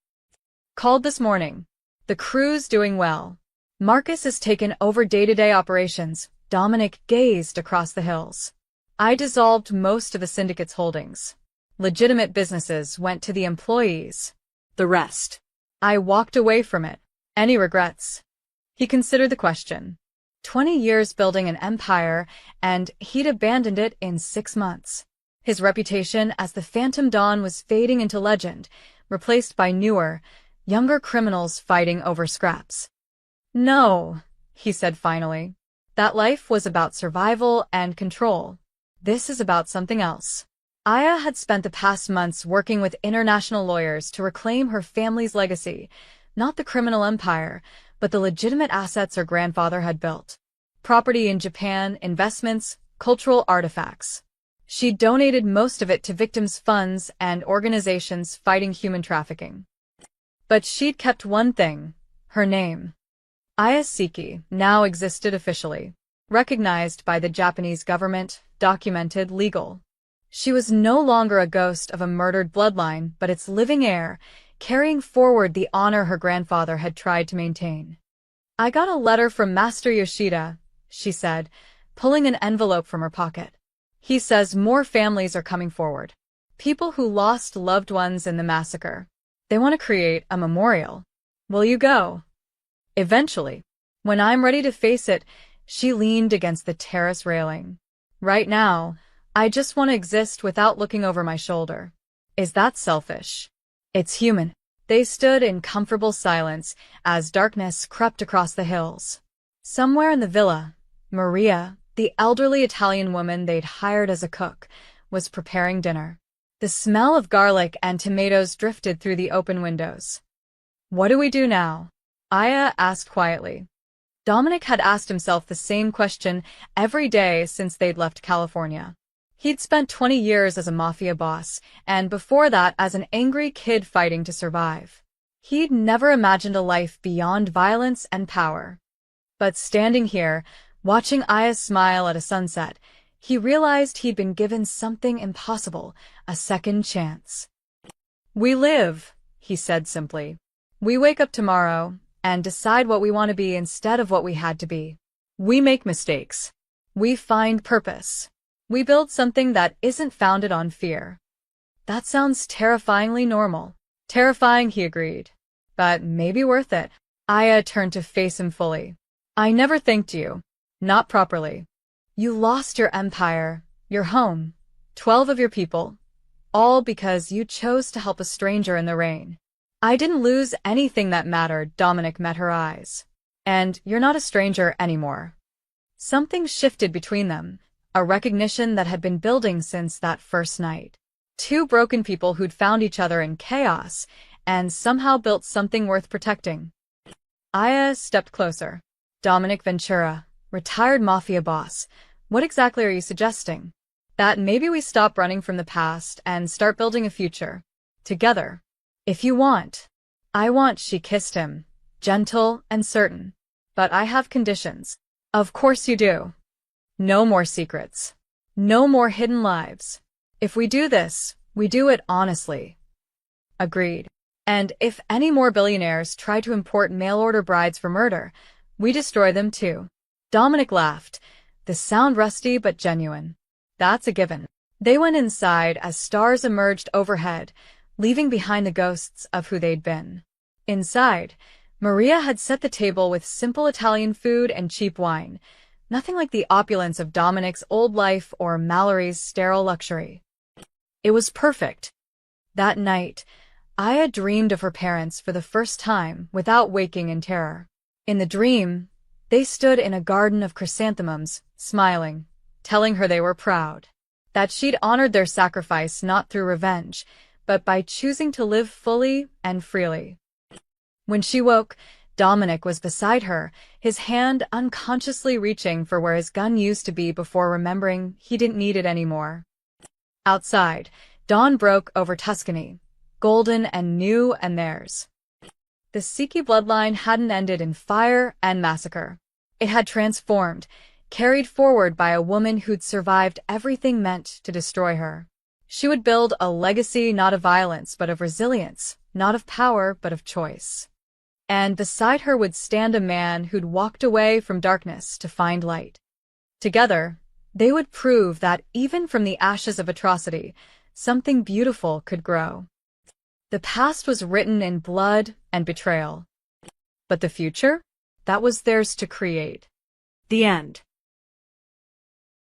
S1: Called this morning. The crew's doing well. Marcus has taken over day-to-day operations. Dominic gazed across the hills. I dissolved most of the syndicate's holdings. Legitimate businesses went to the employees.
S2: The rest.
S1: I walked away from it. Any regrets? He considered the question. 20 years building an empire, and he'd abandoned it in 6 months. His reputation as the Phantom Dawn was fading into legend, replaced by newer, younger criminals fighting over scraps. No, he said finally. That life was about survival and control. This is about something else. Aya had spent the past months working with international lawyers to reclaim her family's legacy, not the criminal empire, but the legitimate assets her grandfather had built. Property in Japan, investments, cultural artifacts. She donated most of it to victims' funds and organizations fighting human trafficking. But she'd kept one thing, her name. Aya Seki now existed officially, recognized by the Japanese government, documented, legal. She was no longer a ghost of a murdered bloodline, but its living heir, carrying forward the honor her grandfather had tried to maintain. I got a letter from Master Yoshida, she said, pulling an envelope from her pocket. He says more families are coming forward. People who lost loved ones in the massacre. They want to create a memorial. Will you go? Eventually. When I'm ready to face it, she leaned against the terrace railing. Right now, I just want to exist without looking over my shoulder. Is that selfish? It's human. They stood in comfortable silence as darkness crept across the hills. Somewhere in the villa, Maria, the elderly Italian woman they'd hired as a cook, was preparing dinner. The smell of garlic and tomatoes drifted through the open windows. What do we do now? Aya asked quietly. Dominic had asked himself the same question every day since they'd left California. He'd spent 20 years as a mafia boss, and before that as an angry kid fighting to survive. He'd never imagined a life beyond violence and power. But standing here, watching Aya smile at a sunset, he realized he'd been given something impossible, a second chance. We live, he said simply. We wake up tomorrow and decide what we want to be instead of what we had to be. We make mistakes. We find purpose. We build something that isn't founded on fear. That sounds terrifyingly normal. Terrifying, he agreed. But maybe worth it. Aya turned to face him fully. I never thanked you. Not properly. You lost your empire, your home, 12 of your people, all because you chose to help a stranger in the rain. I didn't lose anything that mattered. Dominic met her eyes. And you're not a stranger anymore. Something shifted between them. A recognition that had been building since that first night. Two broken people who'd found each other in chaos and somehow built something worth protecting. Aya stepped closer. Dominic Ventura, retired mafia boss. What exactly are you suggesting? That maybe we stop running from the past and start building a future. Together. If you want. I want, she kissed him. Gentle and certain. But I have conditions. Of course you do. No more secrets. No more hidden lives. If we do this, we do it honestly. Agreed. And if any more billionaires try to import mail-order brides for murder, we destroy them too. Dominic laughed, the sound rusty but genuine. That's a given. They went inside as stars emerged overhead, leaving behind the ghosts of who they'd been. Inside, Maria had set the table with simple Italian food and cheap wine. Nothing like the opulence of Dominic's old life or Mallory's sterile luxury. It was perfect. That night, Aya dreamed of her parents for the first time without waking in terror. In the dream, they stood in a garden of chrysanthemums, smiling, telling her they were proud. That she'd honored their sacrifice not through revenge, but by choosing to live fully and freely. When she woke, Dominic was beside her, his hand unconsciously reaching for where his gun used to be before remembering he didn't need it anymore. Outside, dawn broke over Tuscany, golden and new and theirs. The Seki bloodline hadn't ended in fire and massacre. It had transformed, carried forward by a woman who'd survived everything meant to destroy her. She would build a legacy not of violence but of resilience, not of power but of choice. And beside her would stand a man who'd walked away from darkness to find light. Together, they would prove that even from the ashes of atrocity, something beautiful could grow. The past was written in blood and betrayal. But the future? That was theirs to create.
S2: The end.